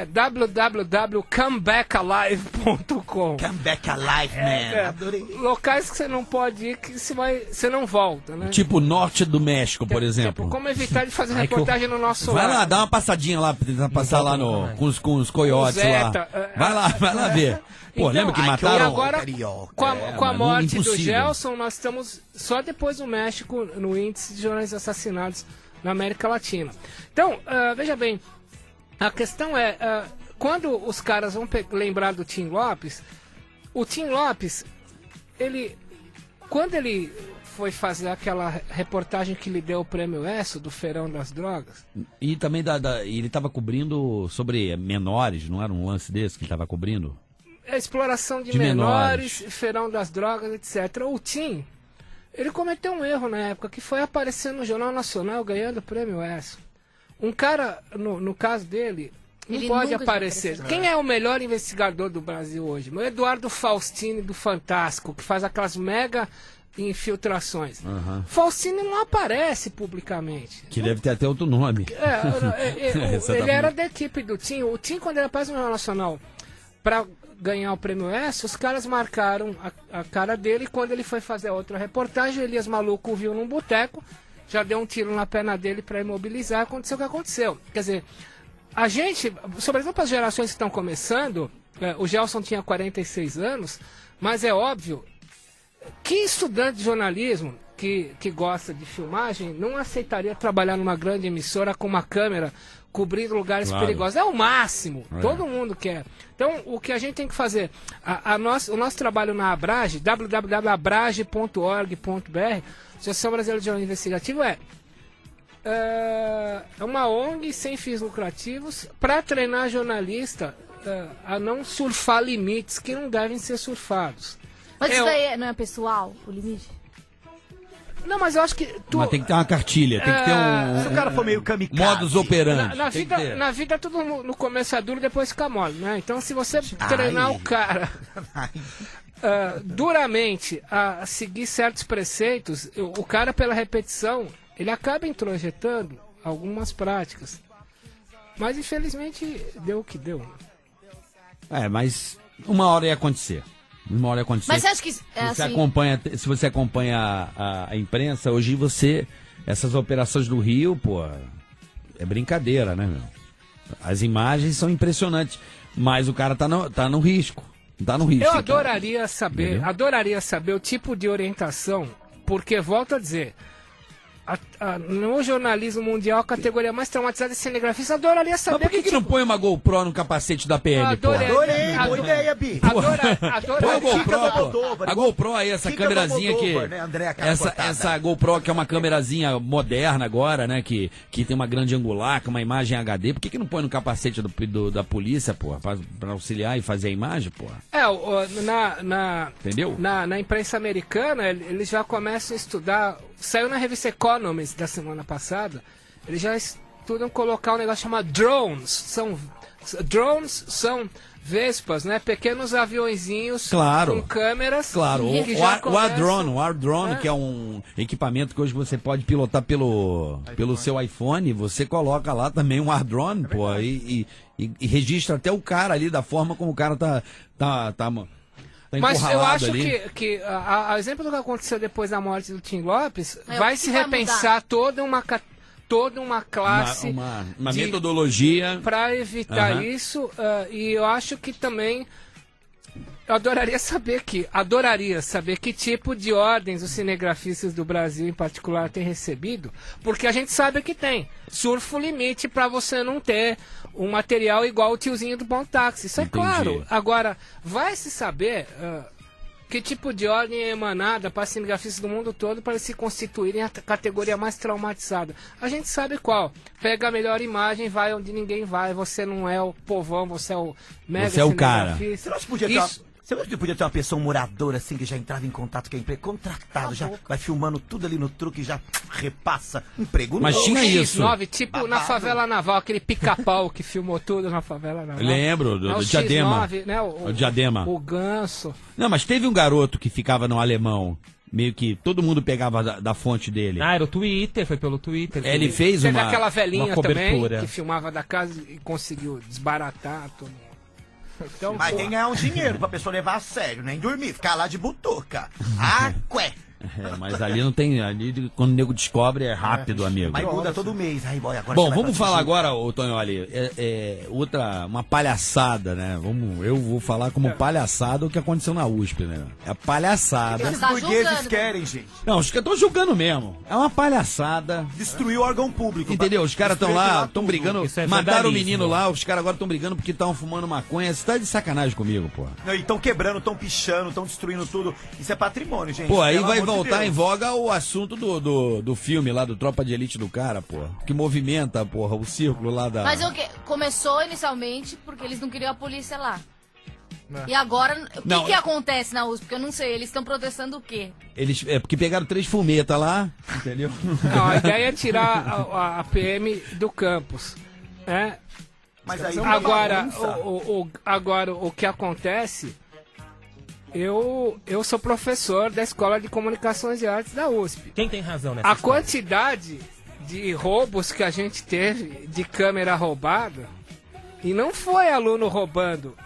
www.comebackalive.com.
Comeback Alive, man. Adorei.
Locais que você não pode ir, que você não volta, né?
Tipo norte do México, por exemplo.
Como evitar de fazer reportagem no nosso
Vai
lado.
lá, dá uma passadinha lá, tentar passar lá com os coiotes lá. Vai lá ver. Pô,
Então,
lembra que mataram...
E agora, com a morte do
impossível.
Gelson, nós estamos só depois do México no índice de jornalistas assassinados na América Latina. Então, veja bem, a questão é, quando os caras vão lembrar do Tim Lopes, o Tim Lopes, quando ele foi fazer aquela reportagem que lhe deu o prêmio ESSO, do Feirão das Drogas...
E também ele estava cobrindo sobre menores, não era um lance desse que ele estava cobrindo?
A exploração de menores, Feirão das Drogas, etc. O Tim, ele cometeu um erro na época, que foi aparecer no Jornal Nacional ganhando o prêmio ESSO. Um cara, no caso dele, não
Ele
pode
nunca
aparecer. Quem é o melhor investigador do Brasil hoje? O Eduardo Faustini, do Fantástico, que faz aquelas mega infiltrações. Faustini não aparece publicamente.
Que deve ter até outro nome.
Ele era da equipe do Tim. O Tim, quando ele aparece no Jornal Nacional para ganhar o prêmio ESSO, os caras marcaram a cara dele. E quando ele foi fazer outra reportagem, o Elias Maluco o viu num boteco, já deu um tiro na perna dele para imobilizar. Aconteceu o que aconteceu. Quer dizer, a gente, sobretudo para as gerações que estão começando, o Gelson tinha 46 anos, mas é óbvio que estudante de jornalismo que gosta de filmagem não aceitaria trabalhar numa grande emissora com uma câmera cobrindo lugares perigosos. É o máximo. Todo mundo quer. Então, o que a gente tem que fazer? O nosso trabalho na Abrage, www.abrage.org.br, Associação Brasileira de Jornalismo Investigativo, é uma ONG sem fins lucrativos para treinar jornalista a não surfar limites que não devem ser surfados.
Mas isso daí não é pessoal, o limite?
Não, mas eu acho que...
Mas tem que ter uma cartilha, tem que ter
Se o cara for meio kamikaze.
modus operandi.
Na vida tudo no começo é duro, depois fica mole, né? Então se você treinar o cara duramente a seguir certos preceitos, o cara pela repetição, ele acaba introjetando algumas práticas. Mas infelizmente deu o que deu.
Mas uma hora ia acontecer.
Mas você acha que
se você acompanha a imprensa, hoje essas operações do Rio, pô, é brincadeira, né, meu? As imagens são impressionantes, mas o cara tá no risco. Tá no risco.
Eu adoraria saber o tipo de orientação, porque, volto a dizer, no jornalismo mundial, a categoria mais traumatizada é cinegrafista. Adoraria saber.
Mas por que não põe uma GoPro no capacete da PM,
Adorei, boa ideia, Bi.
Põe a GoPro, a GoPro aí, essa câmerazinha aqui.
Né,
essa GoPro que é uma câmerazinha moderna agora, né? Que tem uma grande angular, com uma imagem HD. Por que não põe no capacete da polícia, pô? Pra auxiliar e fazer a imagem, pô?
Entendeu? Na imprensa americana, eles já começam a estudar. Saiu na revista Economist da semana passada. Eles já estudam colocar um negócio chamado drones. Drones são vespas, né? Pequenos aviõezinhos com câmeras.
Claro, o AirDrone, que é um equipamento que hoje você pode pilotar pelo seu iPhone, você coloca lá também um AirDrone, pô, e registra até o cara ali, da forma como o cara tá
mas eu acho que a exemplo do que aconteceu depois da morte do Tim Lopes, vai se repensar toda uma classe,
uma metodologia
para evitar isso, e eu acho que também eu adoraria saber que tipo de ordens os cinegrafistas do Brasil em particular têm recebido, porque a gente sabe que tem surfa o limite para você não ter um material igual o tiozinho do Bom Táxi, isso é claro. Agora, vai se saber que tipo de ordem é emanada para cinegrafistas do mundo todo para eles se constituírem a categoria mais traumatizada. A gente sabe qual. Pega a melhor imagem, vai onde ninguém vai, você não é o povão, você é o mega
cinegrafista.
Você não podia Você acha que podia ter uma pessoa, um morador assim, que já entrava em contato com a empresa, contratado, já vai filmando tudo ali no truque e já repassa emprego
Mas
novo.
tinha isso.
9, tipo
Babado.
na Favela Naval, aquele pica-pau que filmou tudo na Favela Naval.
Lembro,
É o
do Diadema.
X9, né?
O Diadema.
O Ganso.
Não, mas teve um garoto que ficava no alemão. Meio que todo mundo pegava da fonte dele.
Ah, era o Twitter, foi pelo Twitter.
Ele fez
Teve
uma...
aquela velhinha
uma
também,
cobertura.
que filmava da casa e conseguiu desbaratar tudo. Então,
Mas
pô,
tem que ganhar um dinheiro pra pessoa levar a sério, nem dormir, ficar lá de butuca. Aqué.
Mas ali não tem... Ali, quando o nego descobre, é rápido, amigo.
Mas muda todo mês. Aí, boy, agora
Bom,
você vai
vamos
pra
falar
Tijuca.
agora, ô Tonholi, uma palhaçada, né? Eu vou falar como palhaçada o que aconteceu na USP, né? É palhaçada.
Os
Tá
burgueses
julgando.
querem, gente.
Não, os caras estão julgando mesmo. É uma palhaçada.
Destruir o órgão público.
Entendeu? Os caras estão lá,
Destruir
estão
tudo.
brigando,
Isso é
mataram o
vandalismo.
menino lá, os caras agora estão brigando porque estavam fumando maconha. Você tá de sacanagem comigo, pô.
Não, e estão quebrando, estão pichando, estão destruindo tudo. Isso é patrimônio, gente.
Pô, aí
Pelo
vai
amor de
voltar
Deus.
em voga o assunto do filme lá, do Tropa de Elite do cara, pô. Que movimenta, porra, o círculo lá da...
Mas o que? Começou inicialmente porque eles não queriam a polícia lá. E agora, o
Não,
que acontece na USP? Porque eu não sei, eles estão protestando o quê?
Eles, porque pegaram 3 fumetas lá, entendeu?
não, a ideia é tirar a PM do campus. Né?
Mas aí
Agora,
bagunça.
agora, o que acontece... Eu sou professor da Escola de Comunicações e Artes da USP.
Quem tem razão nessa
A
história?
quantidade de roubos que a gente teve de câmera roubada, e não foi aluno roubando,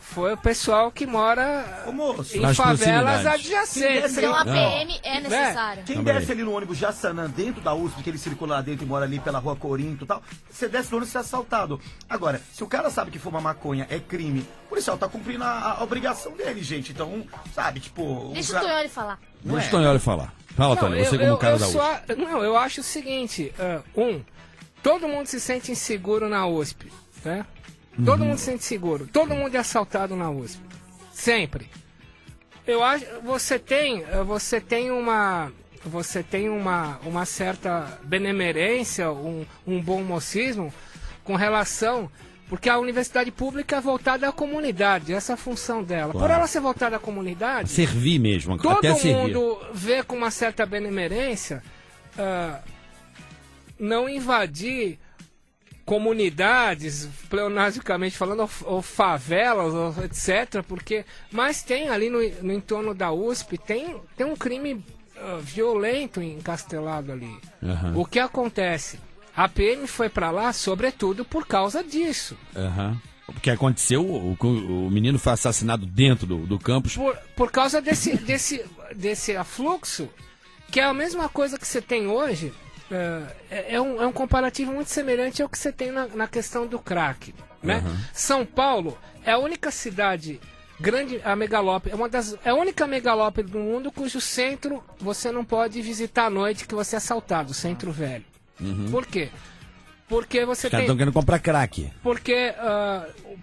foi o pessoal que mora
Ô, moço,
em
nas
favelas
proximidades.
adjacentes.
Então a
Não.
PM é necessária.
Quem
Também.
desce ali no ônibus Jaçanã, dentro da USP, que ele circula lá dentro e mora ali pela rua Corinto e tal, você desce do ônibus e é assaltado. Agora, se o cara sabe que fumar maconha é crime, o policial tá cumprindo a obrigação dele, gente. Então, sabe, tipo...
Deixa o Tonholi falar.
Não
Deixa
é.
o Tonholi falar. Fala, Tonholi, você como cara da USP.
Não, eu acho o seguinte, todo mundo se sente inseguro na USP, né? Todo mundo se sente seguro, todo mundo é assaltado na USP, sempre. Eu acho, você tem uma certa benemerência, um bom mocismo com relação, porque a universidade pública é voltada à comunidade, essa é a função dela.
Claro.
Por ela ser voltada à comunidade,
Servir mesmo,
todo
até servir.
mundo vê com uma certa benemerência não invadir comunidades, pleonasticamente falando, ou favelas, ou etc. Mas tem ali no entorno da USP, tem um crime violento encastelado ali.
Aham.
O que acontece? A PM foi pra lá, sobretudo, por causa disso.
Aham. Porque aconteceu, o menino foi assassinado dentro do campus.
Por causa desse afluxo, que é a mesma coisa que você tem hoje. É um comparativo muito semelhante ao que você tem na questão do crack, né?
Uhum.
São Paulo é a única cidade grande, a megalópole, é a única megalópole do mundo cujo centro você não pode visitar à noite, que você é assaltado, o centro velho. Por quê? Porque você
Os caras
tem...
estão querendo comprar crack.
Porque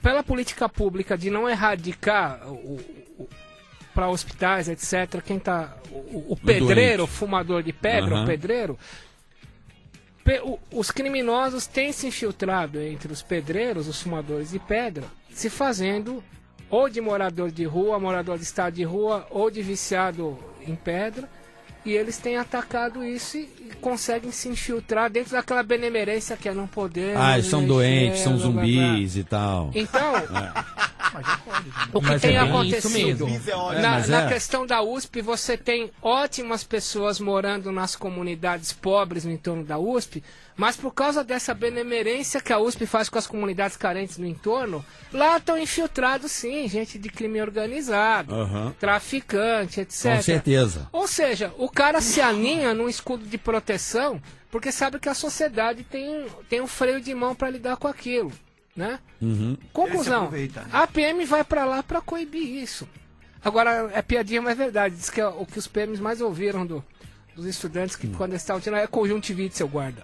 pela política pública de não erradicar para hospitais, etc., quem tá. O pedreiro, o fumador de pedra,
Uhum.
o pedreiro. Os criminosos têm se infiltrado entre os pedreiros, os fumadores de pedra, se fazendo ou de morador de rua, morador de estado de rua, ou de viciado em pedra. E eles têm atacado isso e conseguem se infiltrar dentro daquela benemerência que é não poder.
Ah, eles são
eleger,
doentes, são
blá, blá, blá.
zumbis e tal.
Então, o que
Mas
tem
é bem
acontecido
isso mesmo.
na questão da USP, você tem ótimas pessoas morando nas comunidades pobres no entorno da USP, mas por causa dessa benemerência que a USP faz com as comunidades carentes no entorno, lá estão infiltrados sim, gente de crime organizado,
Aham.
traficante, etc.
Com certeza.
Ou seja, o cara se aninha num escudo de proteção porque sabe que a sociedade tem um freio de mão para lidar com aquilo, né?
Uhum.
Conclusão,
aproveita.
a PM vai para lá para coibir isso. Agora, é piadinha, mas é verdade. Diz que o que os PMs mais ouviram dos estudantes que quando eles estavam tirando é conjuntivite, seu guarda.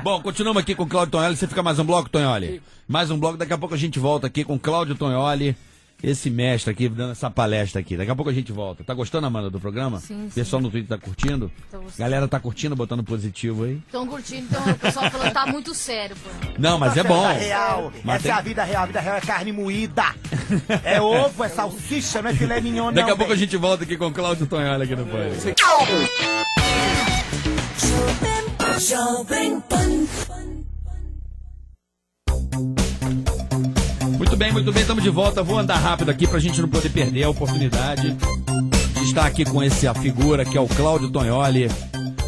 Bom, continuamos aqui com o Cláudio Tonholi. Você fica mais um bloco, Tonholi? Mais um bloco, daqui a pouco a gente volta aqui com o Cláudio Tonholi. esse mestre aqui, dando essa palestra aqui. Daqui a pouco a gente volta. Tá gostando, Amanda, do programa?
Sim, sim.
Pessoal no Twitter tá curtindo?
Tô gostando.
Galera tá curtindo, botando positivo aí?
Estão curtindo, então o pessoal falando que tá muito sério, pô.
Não, mas é bom.
Vida real.
Mas
Essa
tem-
é a vida real. A vida real é carne moída. É ovo, é salsicha, não é filé mignon, não.
Daqui a pouco a
velho.
gente volta aqui com o Cláudio Tonhola aqui no Pânico. Muito bem, estamos de volta. Vou andar rápido aqui pra gente não poder perder a oportunidade de estar aqui com essa figura que é o Cláudio Tonholi,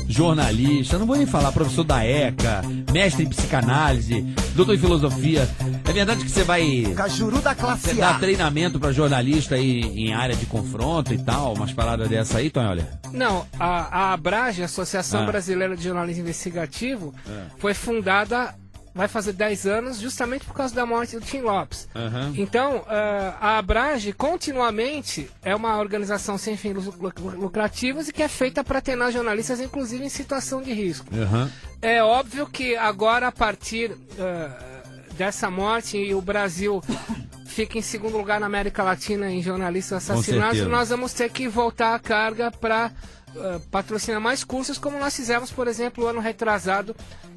jornalista, não vou nem falar, professor da ECA, mestre em psicanálise, doutor em filosofia. É verdade que você vai...
Cajuru da classe
Você
A.
dá treinamento pra jornalista aí em área de confronto e tal, umas paradas dessa aí, Tonholi?
Não, a ABRAGE, Associação
Ah.
Brasileira de Jornalismo Investigativo, foi fundada, vai fazer 10 anos, justamente por causa da morte do Tim Lopes.
Aham.
Então, a ABRAGE continuamente é uma organização sem fins lucrativos e que é feita para treinar jornalistas, inclusive em situação de risco.
Aham.
É óbvio que agora, a partir dessa morte, e o Brasil fica em segundo lugar na América Latina em jornalistas assassinados,
certeza.
nós vamos ter que voltar a carga para patrocinar mais cursos, como nós fizemos, por exemplo, o ano retrasado,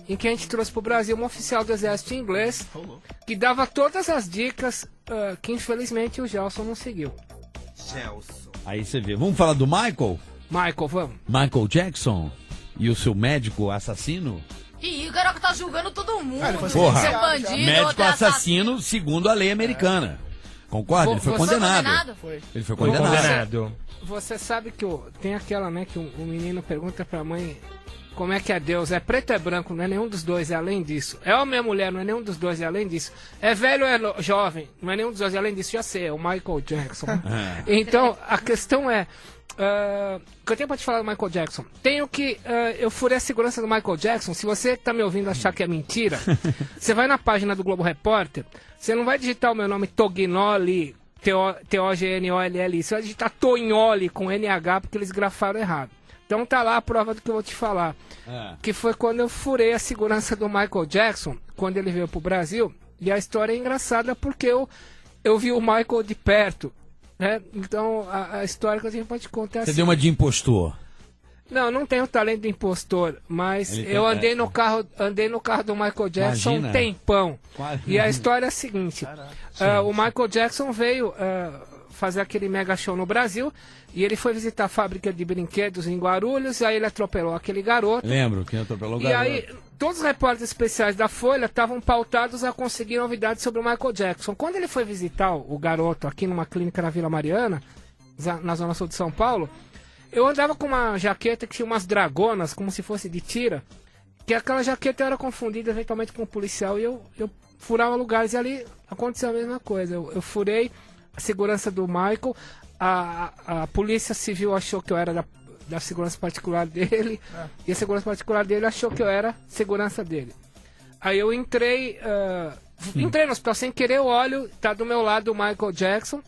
em que a gente trouxe para o Brasil um oficial do exército inglês que dava todas as dicas que infelizmente o Gelson não seguiu.
Gelson.
Aí você vê. Vamos falar do Michael?
Michael, vamos.
Michael Jackson e o seu médico assassino?
Ih, o garoto tá julgando todo mundo.
Porra,
Ser bandido,
médico
outro é
assassino segundo a lei americana. Concorda? Ele foi
Você-
condenado.
Foi.
Ele foi condenado.
Você sabe que tem aquela, né, que o menino pergunta pra mãe como é que é Deus. É preto ou é branco? Não é nenhum dos dois, é além disso. É homem ou mulher? Não é nenhum dos dois, é além disso. É velho ou é jovem? Não é nenhum dos dois, é além disso. Já sei, é o Michael Jackson. Então, a questão é... o que eu tenho pra te falar do Michael Jackson? Tenho que... eu furei a segurança do Michael Jackson. Se você que tá me ouvindo achar que é mentira, você vai na página do Globo Repórter, você não vai digitar o meu nome Tognoli, T-O-G-N-O-L-L, você vai digitar Tonholi com N-H, porque eles grafaram errado. Então tá lá a prova do que eu vou te falar. Que foi quando eu furei a segurança do Michael Jackson, quando ele veio pro Brasil. E a história é engraçada porque eu vi o Michael de perto. Né? Então a história que eu tenho pra te contar é
Você
assim.
deu uma de impostor.
Não tenho talento de impostor, mas
Ele tem-
eu andei no carro do Michael Jackson
Imagina.
um tempão.
Quase.
E a história é a seguinte: o Michael Jackson veio fazer aquele mega show no Brasil e ele foi visitar a fábrica de brinquedos em Guarulhos, e aí ele atropelou aquele garoto.
Lembro que atropelou o
E
garoto.
aí, todos os repórteres especiais da Folha estavam pautados a conseguir novidades sobre o Michael Jackson. Quando ele foi visitar o garoto aqui numa clínica na Vila Mariana, na zona sul de São Paulo, eu andava com uma jaqueta que tinha umas dragonas, como se fosse de tira, que aquela jaqueta era confundida eventualmente com um policial, e eu furava lugares, e ali aconteceu a mesma coisa. Eu furei a segurança do Michael, a polícia civil achou que eu era da segurança particular dele, e a segurança particular dele achou que eu era segurança dele. Aí eu entrei no hospital sem querer, eu olho, tá do meu lado o Michael Jackson,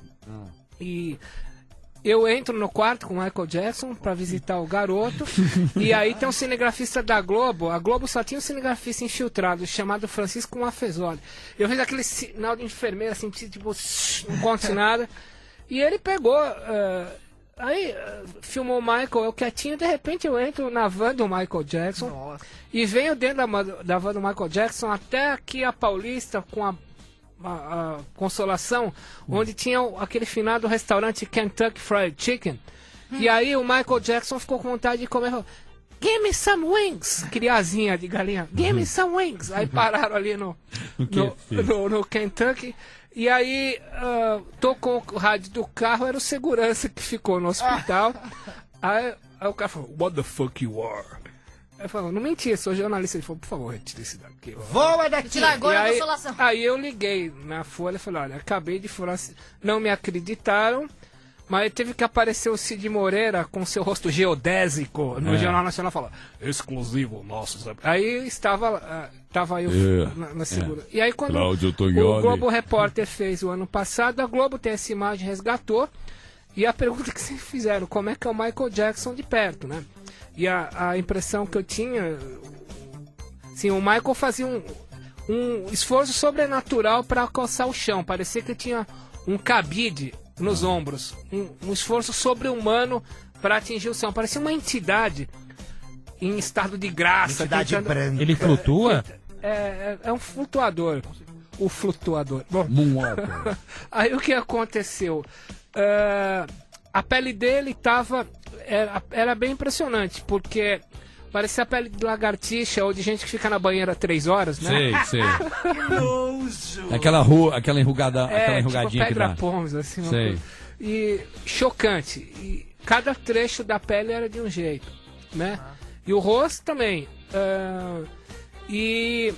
e eu entro no quarto com o Michael Jackson pra visitar o garoto, e aí tem um cinegrafista da Globo. A Globo só tinha um cinegrafista infiltrado chamado Francisco Maffezoli. Eu fiz aquele sinal de enfermeira assim, tipo, não conte nada, e ele pegou filmou o Michael, eu quietinho, de repente eu entro na van do Michael Jackson. E venho dentro da van do Michael Jackson até aqui a Paulista com a Consolação, onde tinha aquele finado restaurante Kentucky Fried Chicken. E aí o Michael Jackson ficou com vontade de comer. Falou, give me some wings. Criazinha de galinha. Give me some wings. Aí pararam ali no Kentucky. E aí tocou o rádio do carro, era o segurança que ficou no hospital. Aí o cara falou, what the fuck you are? Aí falou, não menti, sou jornalista. Ele falou, por favor, retire esse daqui.
Voa daqui!
Te largou na Consolação.
Aí eu liguei na Folha e falei, olha, acabei de furar. Não me acreditaram, mas teve que aparecer o Cid Moreira com seu rosto geodésico no Jornal Nacional, falando, exclusivo nosso. Aí estava eu na segura. E aí quando o Globo Repórter fez o ano passado, a Globo tem essa imagem, resgatou, e a pergunta que vocês fizeram, como é que é o Michael Jackson de perto, né? E a impressão que eu tinha, assim, o Michael fazia um esforço sobrenatural para alcançar o chão. Parecia que tinha um cabide nos ombros, um esforço sobre-humano para atingir o céu. Parecia uma entidade em estado de graça.
Entidade branca.
Ele flutua?
É um flutuador. O flutuador. Bom,
Moonwalker.
aí o que aconteceu? A pele dele era bem impressionante, porque parecia a pele de lagartixa ou de gente que fica na banheira 3 horas, né?
Sei.
Nojo.
Aquela enrugadinha
tipo
que dá.
pedra-pombs, assim.
Sei.
E chocante. E cada trecho da pele era de um jeito, né? E o rosto também. E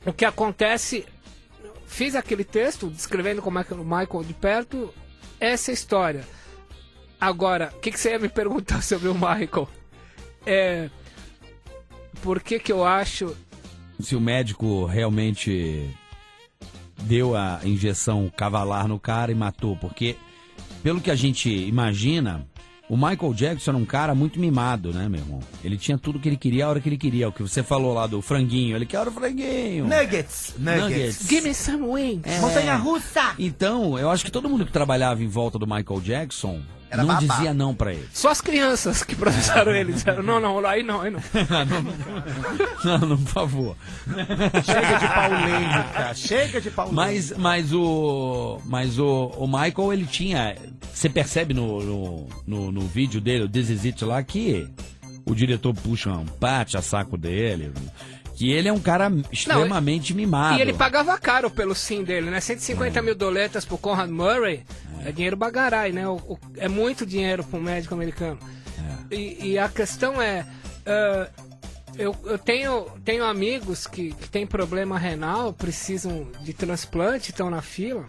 o que acontece... Fiz aquele texto descrevendo como é que o Michael de perto, essa história. Agora, o que você ia me perguntar sobre o Michael? Por que eu acho...
Se o médico realmente deu a injeção cavalar no cara e matou, porque, pelo que a gente imagina, o Michael Jackson era um cara muito mimado, né, meu irmão? Ele tinha tudo que ele queria a hora que ele queria. O que você falou lá do franguinho, ele quer o franguinho.
Nuggets.
Give me some wings.
Montanha-russa.
Então, eu acho que todo mundo que trabalhava em volta do Michael Jackson
Era
não
babá.
dizia não pra ele.
Só as crianças que processaram ele disseram, não, aí não.
Não, por favor.
Chega de polêmica. Chega de polêmica.
Mas o Michael, ele tinha... Você percebe no vídeo dele, o This Is It lá, que o diretor puxa um pate a saco dele, que ele é um cara extremamente mimado.
E ele pagava caro pelo sim dele, né? 150 mil doletas pro Conrad Murray, é dinheiro bagarai, né? É muito dinheiro pro médico americano. E a questão é... Eu tenho amigos que têm problema renal, precisam de transplante, estão na fila.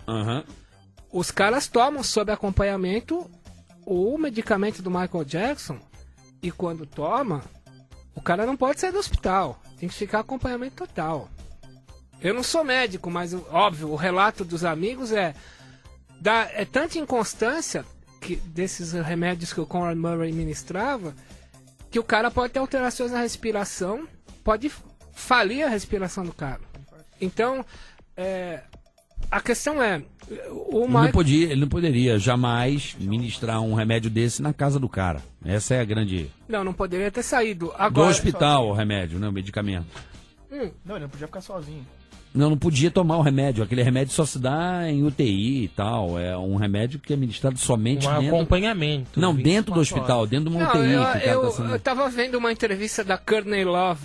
Os caras tomam sob acompanhamento o medicamento do Michael Jackson e quando toma, o cara não pode sair do hospital. Tem que ficar acompanhamento total. Eu não sou médico, mas óbvio, o relato dos amigos é tanta inconstância desses remédios que o Conrad Murray ministrava que o cara pode ter alterações na respiração, pode falir a respiração do cara. Então, a questão é...
Ele não poderia jamais ministrar um remédio desse na casa do cara. Essa é a grande...
Não poderia ter saído. Agora,
do hospital o remédio, né? O medicamento.
Não, ele não podia ficar sozinho.
Não podia tomar o remédio. Aquele remédio só se dá em UTI e tal. É um remédio que é ministrado somente dentro...
acompanhamento.
Não, dentro do hospital, dentro de uma UTI.
Eu tava vendo uma entrevista da Courtney Love.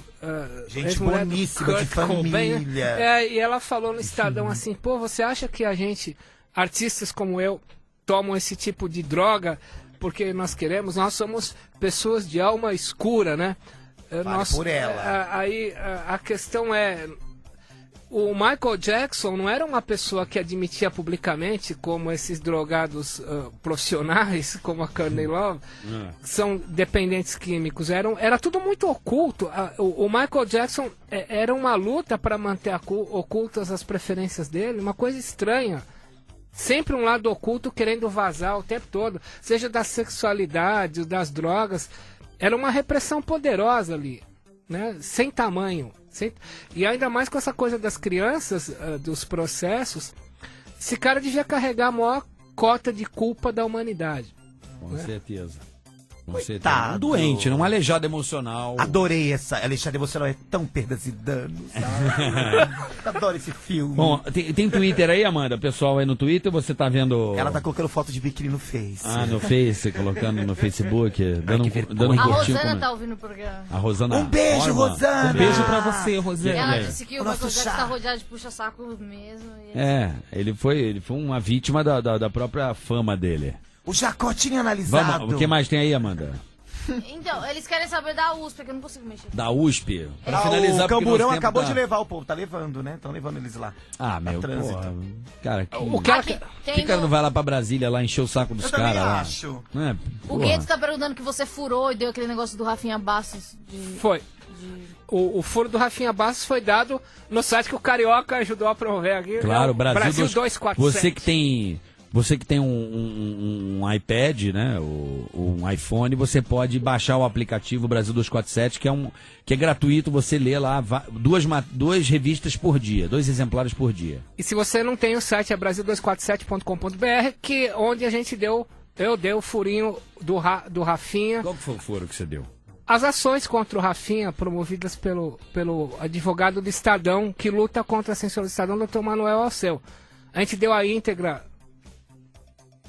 Gente boníssima, de família.
E ela falou no Estadão assim, pô, você acha que a gente, artistas como eu, tomam esse tipo de droga porque nós queremos? Nós somos pessoas de alma escura, né?
Por ela.
Aí a questão é... O Michael Jackson não era uma pessoa que admitia publicamente, como esses drogados profissionais, como a Courtney Love, são dependentes químicos. Era tudo muito oculto. O Michael Jackson era uma luta para manter ocultas as preferências dele, uma coisa estranha. Sempre um lado oculto querendo vazar o tempo todo, seja da sexualidade, das drogas. Era uma repressão poderosa ali, né? Sem tamanho. E ainda mais com essa coisa das crianças, dos processos, esse cara devia carregar a maior cota de culpa da humanidade.
Com certeza.
Coitado.
Um doente, um aleijado emocional.
Adorei essa. Aleijado emocional é tão perdas e danos. Adoro esse filme.
Bom, tem Twitter aí, Amanda? O pessoal aí no Twitter, você tá vendo...
Ela tá colocando foto de biquíni no Face.
No Face, colocando no Facebook, dando um
A
curtir.
Rosana tá ouvindo o programa.
A Rosana.
Um beijo, Rosana!
Um beijo pra você, Rosana.
Ela disse que o Michael Jackson
chá.
tá rodeado de puxa-saco mesmo.
Ele foi uma vítima da própria fama dele.
O Jacó tinha analisado.
O que mais tem aí, Amanda?
Então, eles querem saber da USP, que eu não consigo mexer.
Da USP? Pra
O
finalizar, porque
Camburão
nosso tempo
acabou
tá-
de levar o povo. Tá levando, né? Estão levando eles lá.
Meu,
trânsito.
porra. Cara, que...
O cara
Aqui,
Por que cara não vai lá pra Brasília, lá encher o saco dos
Eu também
caras lá?
acho.
O Guedes tá perguntando que você furou e deu aquele negócio do Rafinha Bastos de...
Foi. O furo do Rafinha Bastos foi dado no site que o Carioca ajudou a promover aqui.
Claro,
Brasil
Brasil
247.
Você que tem Você que tem um iPad, né, um iPhone, você pode baixar o aplicativo Brasil 247, que é gratuito, você lê lá duas revistas por dia, 2 exemplares por dia.
E se você não tem o site, é brasil247.com.br, que onde eu dei o furinho do Rafinha.
Qual que foi o furo que você deu?
As ações contra o Rafinha, promovidas pelo advogado do Estadão, que luta contra a censura do Estadão, Dr. Manuel Alceu. A gente deu a íntegra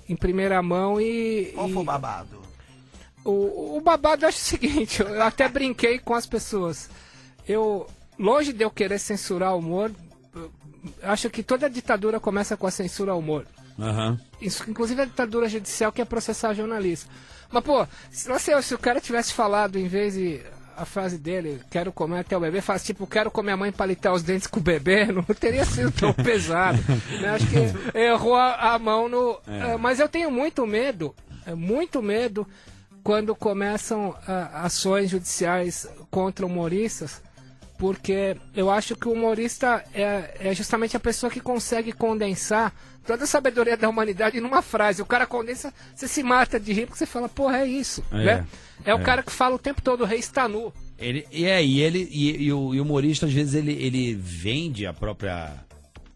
em primeira mão e...
Qual foi o babado?
O babado, eu acho o seguinte, eu até brinquei com as pessoas. Longe de eu querer censurar o humor, acho que toda ditadura começa com a censura ao humor.
Uhum.
Isso, inclusive a ditadura judicial, que é processar jornalista. Mas, pô, se o cara tivesse falado, em vez de a frase dele, quero comer até o bebê, faz tipo, quero comer a mãe palitar os dentes com o bebê, não teria sido tão pesado. Né? Acho que errou a mão no... mas eu tenho muito medo quando começam ações judiciais contra humoristas, porque eu acho que o humorista é justamente a pessoa que consegue condensar toda a sabedoria da humanidade numa frase. O cara condensa, você se mata de rir, porque você fala, porra, é isso. Né? É o cara que fala o tempo todo, o rei está nu.
E o humorista, às vezes, ele vende a própria...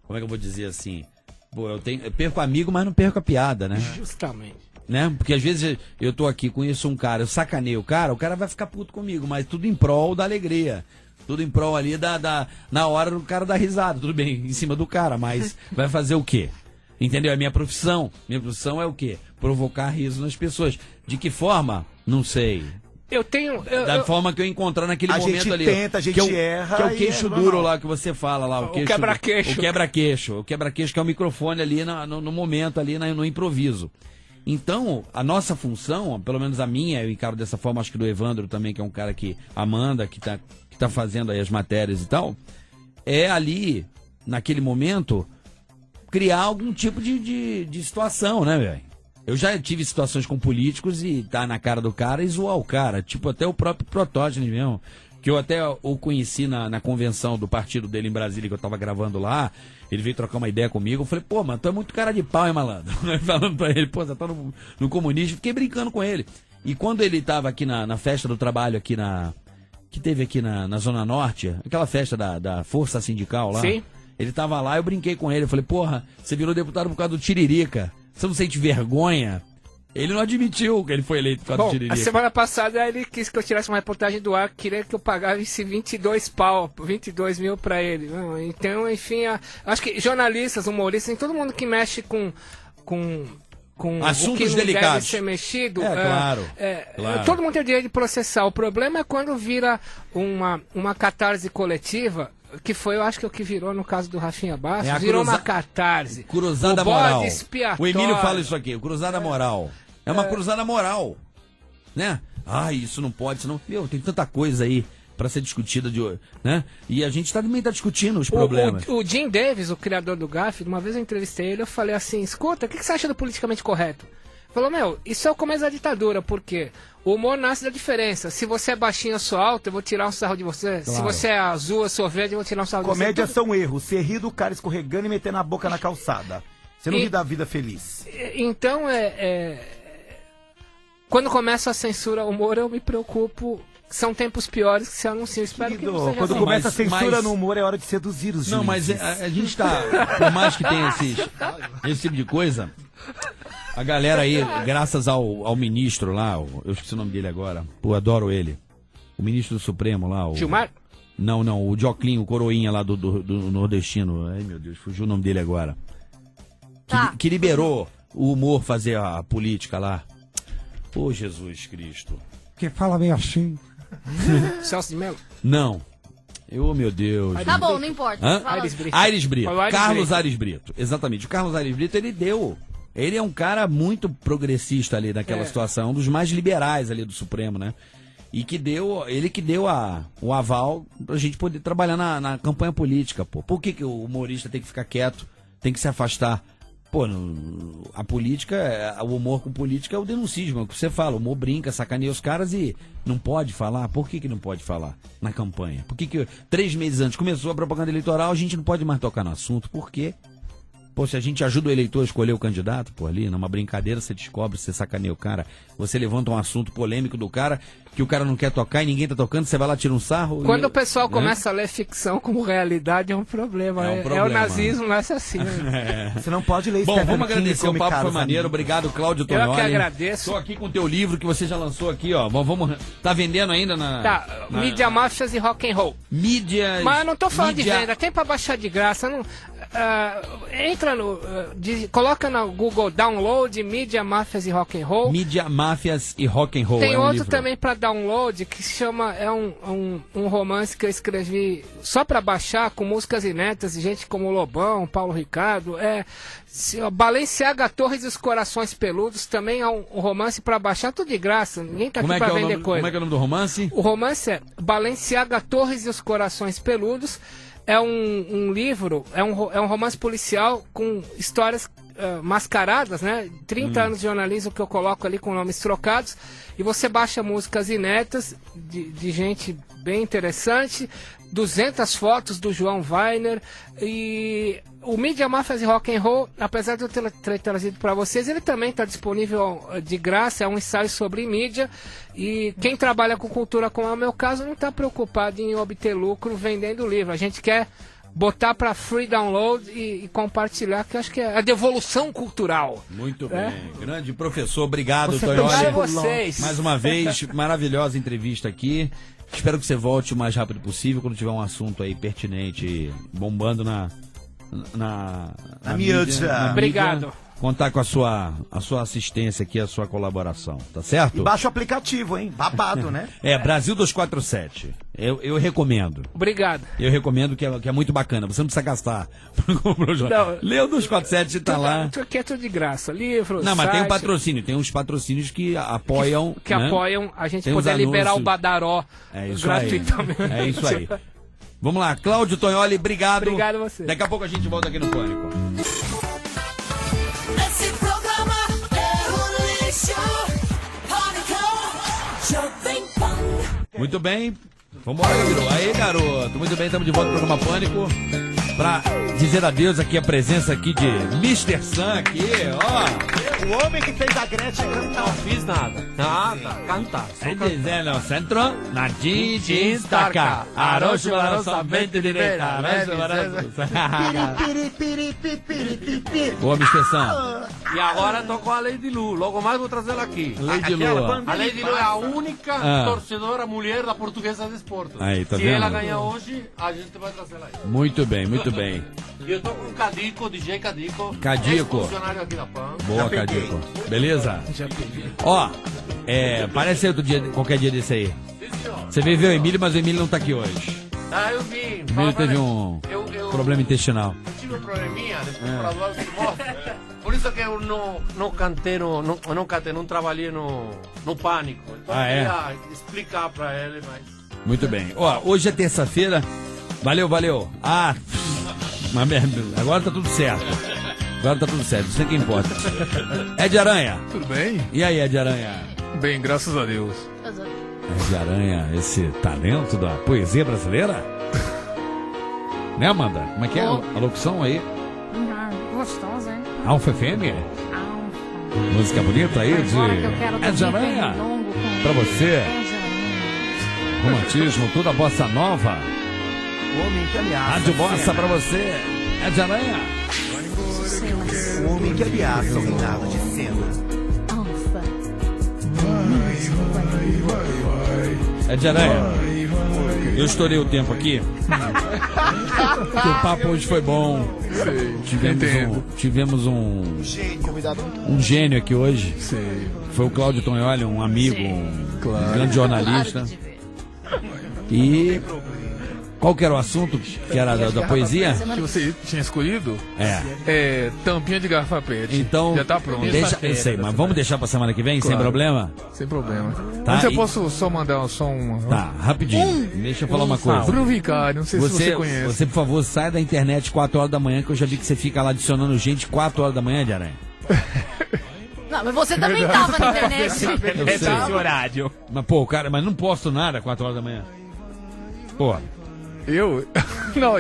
Como é que eu vou dizer assim? Pô, eu perco amigo, mas não perco a piada, né?
Justamente.
Né? Porque às vezes eu tô aqui, conheço um cara, eu sacaneio o cara vai ficar puto comigo, mas tudo em prol da alegria. Tudo em prol ali na hora do cara dar risada. Tudo bem, em cima do cara, mas vai fazer o quê? Entendeu? É minha profissão. Minha profissão é o quê? Provocar riso nas pessoas. De que forma? Não sei. Da forma que eu encontrar naquele momento ali.
A gente erra.
Que é o queixo duro lá que você fala lá.
O quebra-queixo.
O quebra-queixo. O quebra-queixo que é o microfone ali no momento, ali no improviso. Então, a nossa função, pelo menos a minha, eu encaro dessa forma, acho que do Evandro também, que é um cara que Amanda, que tá fazendo aí as matérias e tal, é ali, naquele momento, criar algum tipo de situação, né, velho? Eu já tive situações com políticos e tá na cara do cara e zoar o cara, tipo até o próprio Protógenes mesmo, que eu até o conheci na convenção do partido dele em Brasília, que eu tava gravando lá, ele veio trocar uma ideia comigo, eu falei, pô, mano, tu é muito cara de pau, hein, malandro? Falando pra ele, pô, você tá no comunismo, fiquei brincando com ele. E quando ele tava aqui na festa do trabalho, que teve aqui na Zona Norte, aquela festa da Força Sindical lá.
Sim.
Ele tava lá, eu brinquei com ele, eu falei, porra, você virou deputado por causa do Tiririca, você não sente vergonha? Ele não admitiu que ele foi eleito por causa do Tiririca.
A semana passada ele quis que eu tirasse uma reportagem do ar, queria que eu pagasse 22 mil pra ele. Então, enfim, acho que jornalistas, humoristas, todo mundo que mexe com
assuntos
o que não
delicados.
deve ser mexido.
Claro.
Todo mundo tem o direito de processar. O problema é quando vira uma catarse coletiva, que foi, eu acho que o que virou no caso do Rafinha Bastos, virou uma catarse.
Cruzada moral.
Expiatório.
O Emílio fala isso aqui, cruzada moral. É uma cruzada moral, né? Isso não pode, senão... Meu, tem tanta coisa aí pra ser discutida, né? E a gente também tá discutindo os problemas.
O Jim Davis, o criador do GAF, uma vez eu entrevistei ele, eu falei assim, escuta, o que você acha do politicamente correto? Ele falou, isso é o começo da ditadura, porque o humor nasce da diferença. Se você é baixinho, eu sou alto, eu vou tirar um sarro de você. Claro. Se você é azul, eu sou verde, eu vou tirar um sarro de você.
Comédia são erros. Você ri do cara escorregando e metendo a boca na calçada. Você não ri da vida feliz.
Então, quando começa a censura ao humor, eu me preocupo. São tempos piores que se anunciam. Espero que não seja
quando
assim.
começa a censura no humor, é hora de seduzir os juízes.
Não, mas a gente tá... Por mais que tenha esse tipo de coisa... A galera aí, graças ao ministro lá, eu esqueci o nome dele agora, pô, adoro ele. O ministro do Supremo lá, o...
Gilmar?
Não, o Joclinho, o coroinha lá do nordestino. Ai, meu Deus, fugiu o nome dele agora. Que liberou o humor fazer a política lá. Pô, Jesus Cristo.
Que fala meio assim.
Celso de Mello?
Não. Meu Deus.
Tá bom, não importa.
Aires Brito. Carlos Aires Brito. Exatamente. O Carlos Aires Brito, ele é um cara muito progressista ali naquela situação, um dos mais liberais ali do Supremo, né? E ele que deu o aval pra gente poder trabalhar na campanha política, pô. Por que o humorista tem que ficar quieto, tem que se afastar? Pô, a política, o humor com política é o denuncismo, é o que você fala, o humor brinca, sacaneia os caras e não pode falar. Por que não pode falar na campanha? Por que 3 meses antes começou a propaganda eleitoral, a gente não pode mais tocar no assunto? Por quê? Pô, se a gente ajuda o eleitor a escolher o candidato, pô, ali, numa brincadeira, você descobre, você sacaneia o cara, você levanta um assunto polêmico do cara, que o cara não quer tocar e ninguém tá tocando, você vai lá, tira um sarro.
Quando o pessoal começa a ler ficção como realidade, é um problema. É o nazismo no assassino.
Você não pode ler
Bom,
Stephen
vamos
King
agradecer, o
como
papo foi
caros
maneiro,
amigos.
obrigado, Cláudio
Eu
Tonholi.
que agradeço.
Tô aqui com o teu livro que você já lançou aqui, ó. Vamos, tá vendendo ainda na...
Tá, mídia, máfias e rock and roll.
Mídias...
Mas eu não tô falando
mídia-
de venda, tem pra baixar de graça. Não, entra no... coloca no Google Download, mídia, máfias e rock and roll.
Mídia, máfias e rock and roll.
Tem
é um
outro
livro.
também pra download que se chama um romance que eu escrevi só pra baixar com músicas inéditas de gente como Lobão, Paulo Ricardo, Balenciaga, Torres e os Corações Peludos, também é um romance pra baixar, tudo de graça, ninguém tá aqui pra vender coisa.
Como é que é o nome do romance?
O romance é Balenciaga, Torres e os Corações Peludos. É um livro, é um romance policial com histórias mascaradas, né? 30 anos de jornalismo que eu coloco ali com nomes trocados. E você baixa músicas inéditas de gente bem interessante, 200 fotos do João Weiner. E o Mídia, Máfias e Rock and Roll, apesar de eu ter trazido para vocês, ele também está disponível de graça, é um ensaio sobre mídia. E quem trabalha com cultura, como é o meu caso, não está preocupado em obter lucro vendendo livro. A gente quer botar para free download e compartilhar, que eu acho que é a devolução cultural.
Muito bem. Grande professor, obrigado,
Você
Tonholi.
obrigado a vocês.
Mais uma vez, maravilhosa entrevista aqui. Espero que você volte o mais rápido possível quando tiver um assunto aí pertinente, bombando na
mídia.
Obrigado.
Contar com a sua assistência aqui, a sua colaboração, tá certo?
E baixa o aplicativo, hein? Babado, né?
Brasil 247. Eu recomendo.
Obrigado.
Eu recomendo que é muito bacana. Você não precisa gastar.
Não.
Lê o 247, tá lá.
Tudo aqui é tudo de graça. Livros,
Não, mas tem um
site,
patrocínio. Tem uns patrocínios que apoiam.
que
né?
apoiam a gente
Tem uns
poder liberar o
anúncios.
Badaró
É isso
gratuitamente.
aí. É isso aí. Vamos lá, Cláudio Tonholi, obrigado.
Obrigado a você.
Daqui a pouco a gente volta aqui no Pânico.
Esse programa é um lixo. Pânico, Jovem Pan.
Muito bem. Vambora, Gabiru. Aí, garoto. Muito bem, estamos de volta no programa Pânico. Pra dizer adeus aqui, a presença aqui de Mr. Sam aqui, ó.
O homem que fez a Gretchen cantar.
Não fiz nada. Nada. Cantar.
Aí dizendo, centro, na jeans, taca. Arocho, balançamento direita. Boa, Mr. Sam.
E agora tô com a Lady Lu. Logo mais vou trazer ela aqui.
Lady Lu.
A Lady Lu é a única
Ah.
torcedora mulher da Portuguesa de Esporte.
Aí, tá
Se
vendo?
ela ganhar hoje, a gente vai trazer ela aí.
Muito bem, muito bem.
E eu tô com o Cadico, DJ Cadico.
Cadico.
Ex-funcionário aqui da PAN.
Boa, Cadico. Beleza? Ó, parece outro dia, qualquer dia desse aí. Você veio ver o Emílio, mas o Emílio não tá aqui hoje.
Ah, eu vi.
O Emílio teve um problema intestinal.
Tive um probleminha depois para doar o morto. Por isso que eu não cantei, não trabalhei no Pânico. Então
Ah, é?
queria explicar para ele, mas...
Muito bem. Ó, hoje é terça-feira. Valeu. Ah, uma merda. Agora tá tudo certo. Isso é que importa. Ed Aranha.
Tudo bem?
E aí, Ed Aranha?
Bem, graças a Deus.
Ed Aranha, esse talento da poesia brasileira? Né, Amanda? Como é que é a locução aí?
Gostosa, hein?
Alfa FM? Música bonita aí de Ed Aranha. Pra você. Romantismo, toda a bossa nova.
O homem que ameaça.
Rádio Bossa pra você. Ed Aranha.
O homem que ameaça o reinado de cena.
Ed Aranha. Eu estourei o tempo aqui. Porque o papo hoje foi bom. Tivemos um gênio aqui hoje. Foi o Cláudio Tonholi, um amigo, um grande jornalista. E qual que era o assunto? Que era da poesia?
Que você tinha escolhido?
É.
Tampinha de garrafa pet.
Então,
já tá pronto.
eu sei, mas vamos deixar pra semana que vem, sem problema?
Sem problema.
Tá,
Mas eu posso só mandar uma...
Tá, rapidinho. Deixa eu falar uma coisa.
Bruno Vicari, não sei se você conhece.
Você, por favor, sai da internet 4 horas da manhã, que eu já vi que você fica lá adicionando gente 4 horas da manhã, de Aranha.
Não, mas você também tava na internet.
Esse horário. Mas, pô, cara, mas não posto nada 4 horas da manhã. Pô.
Eu? Não,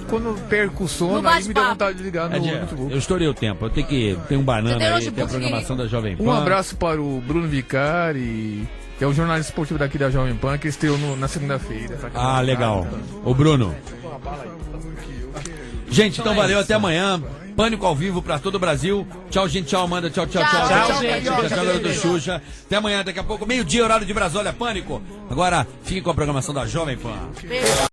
quando perco o sono, aí me dá vontade de ligar no notebook.
Eu estourei o tempo, eu tenho que. Tem um banana
Tem
aí,
notebook
tem a programação da Jovem Pan.
Um abraço para o Bruno Vicari, que é o jornalista esportivo daqui da Jovem Pan, que estreou na segunda-feira.
Ah, legal. Ô, Bruno. Gente, então valeu, até amanhã. Pânico ao vivo pra todo o Brasil. Tchau, gente. Tchau, Amanda. Tchau, tchau, tchau.
Tchau,
gente. Tchau, do Xuxa. Até amanhã, daqui a pouco, meio-dia, horário de Brasília. Pânico. Agora, fique com a programação da Jovem Pan.
Beijo.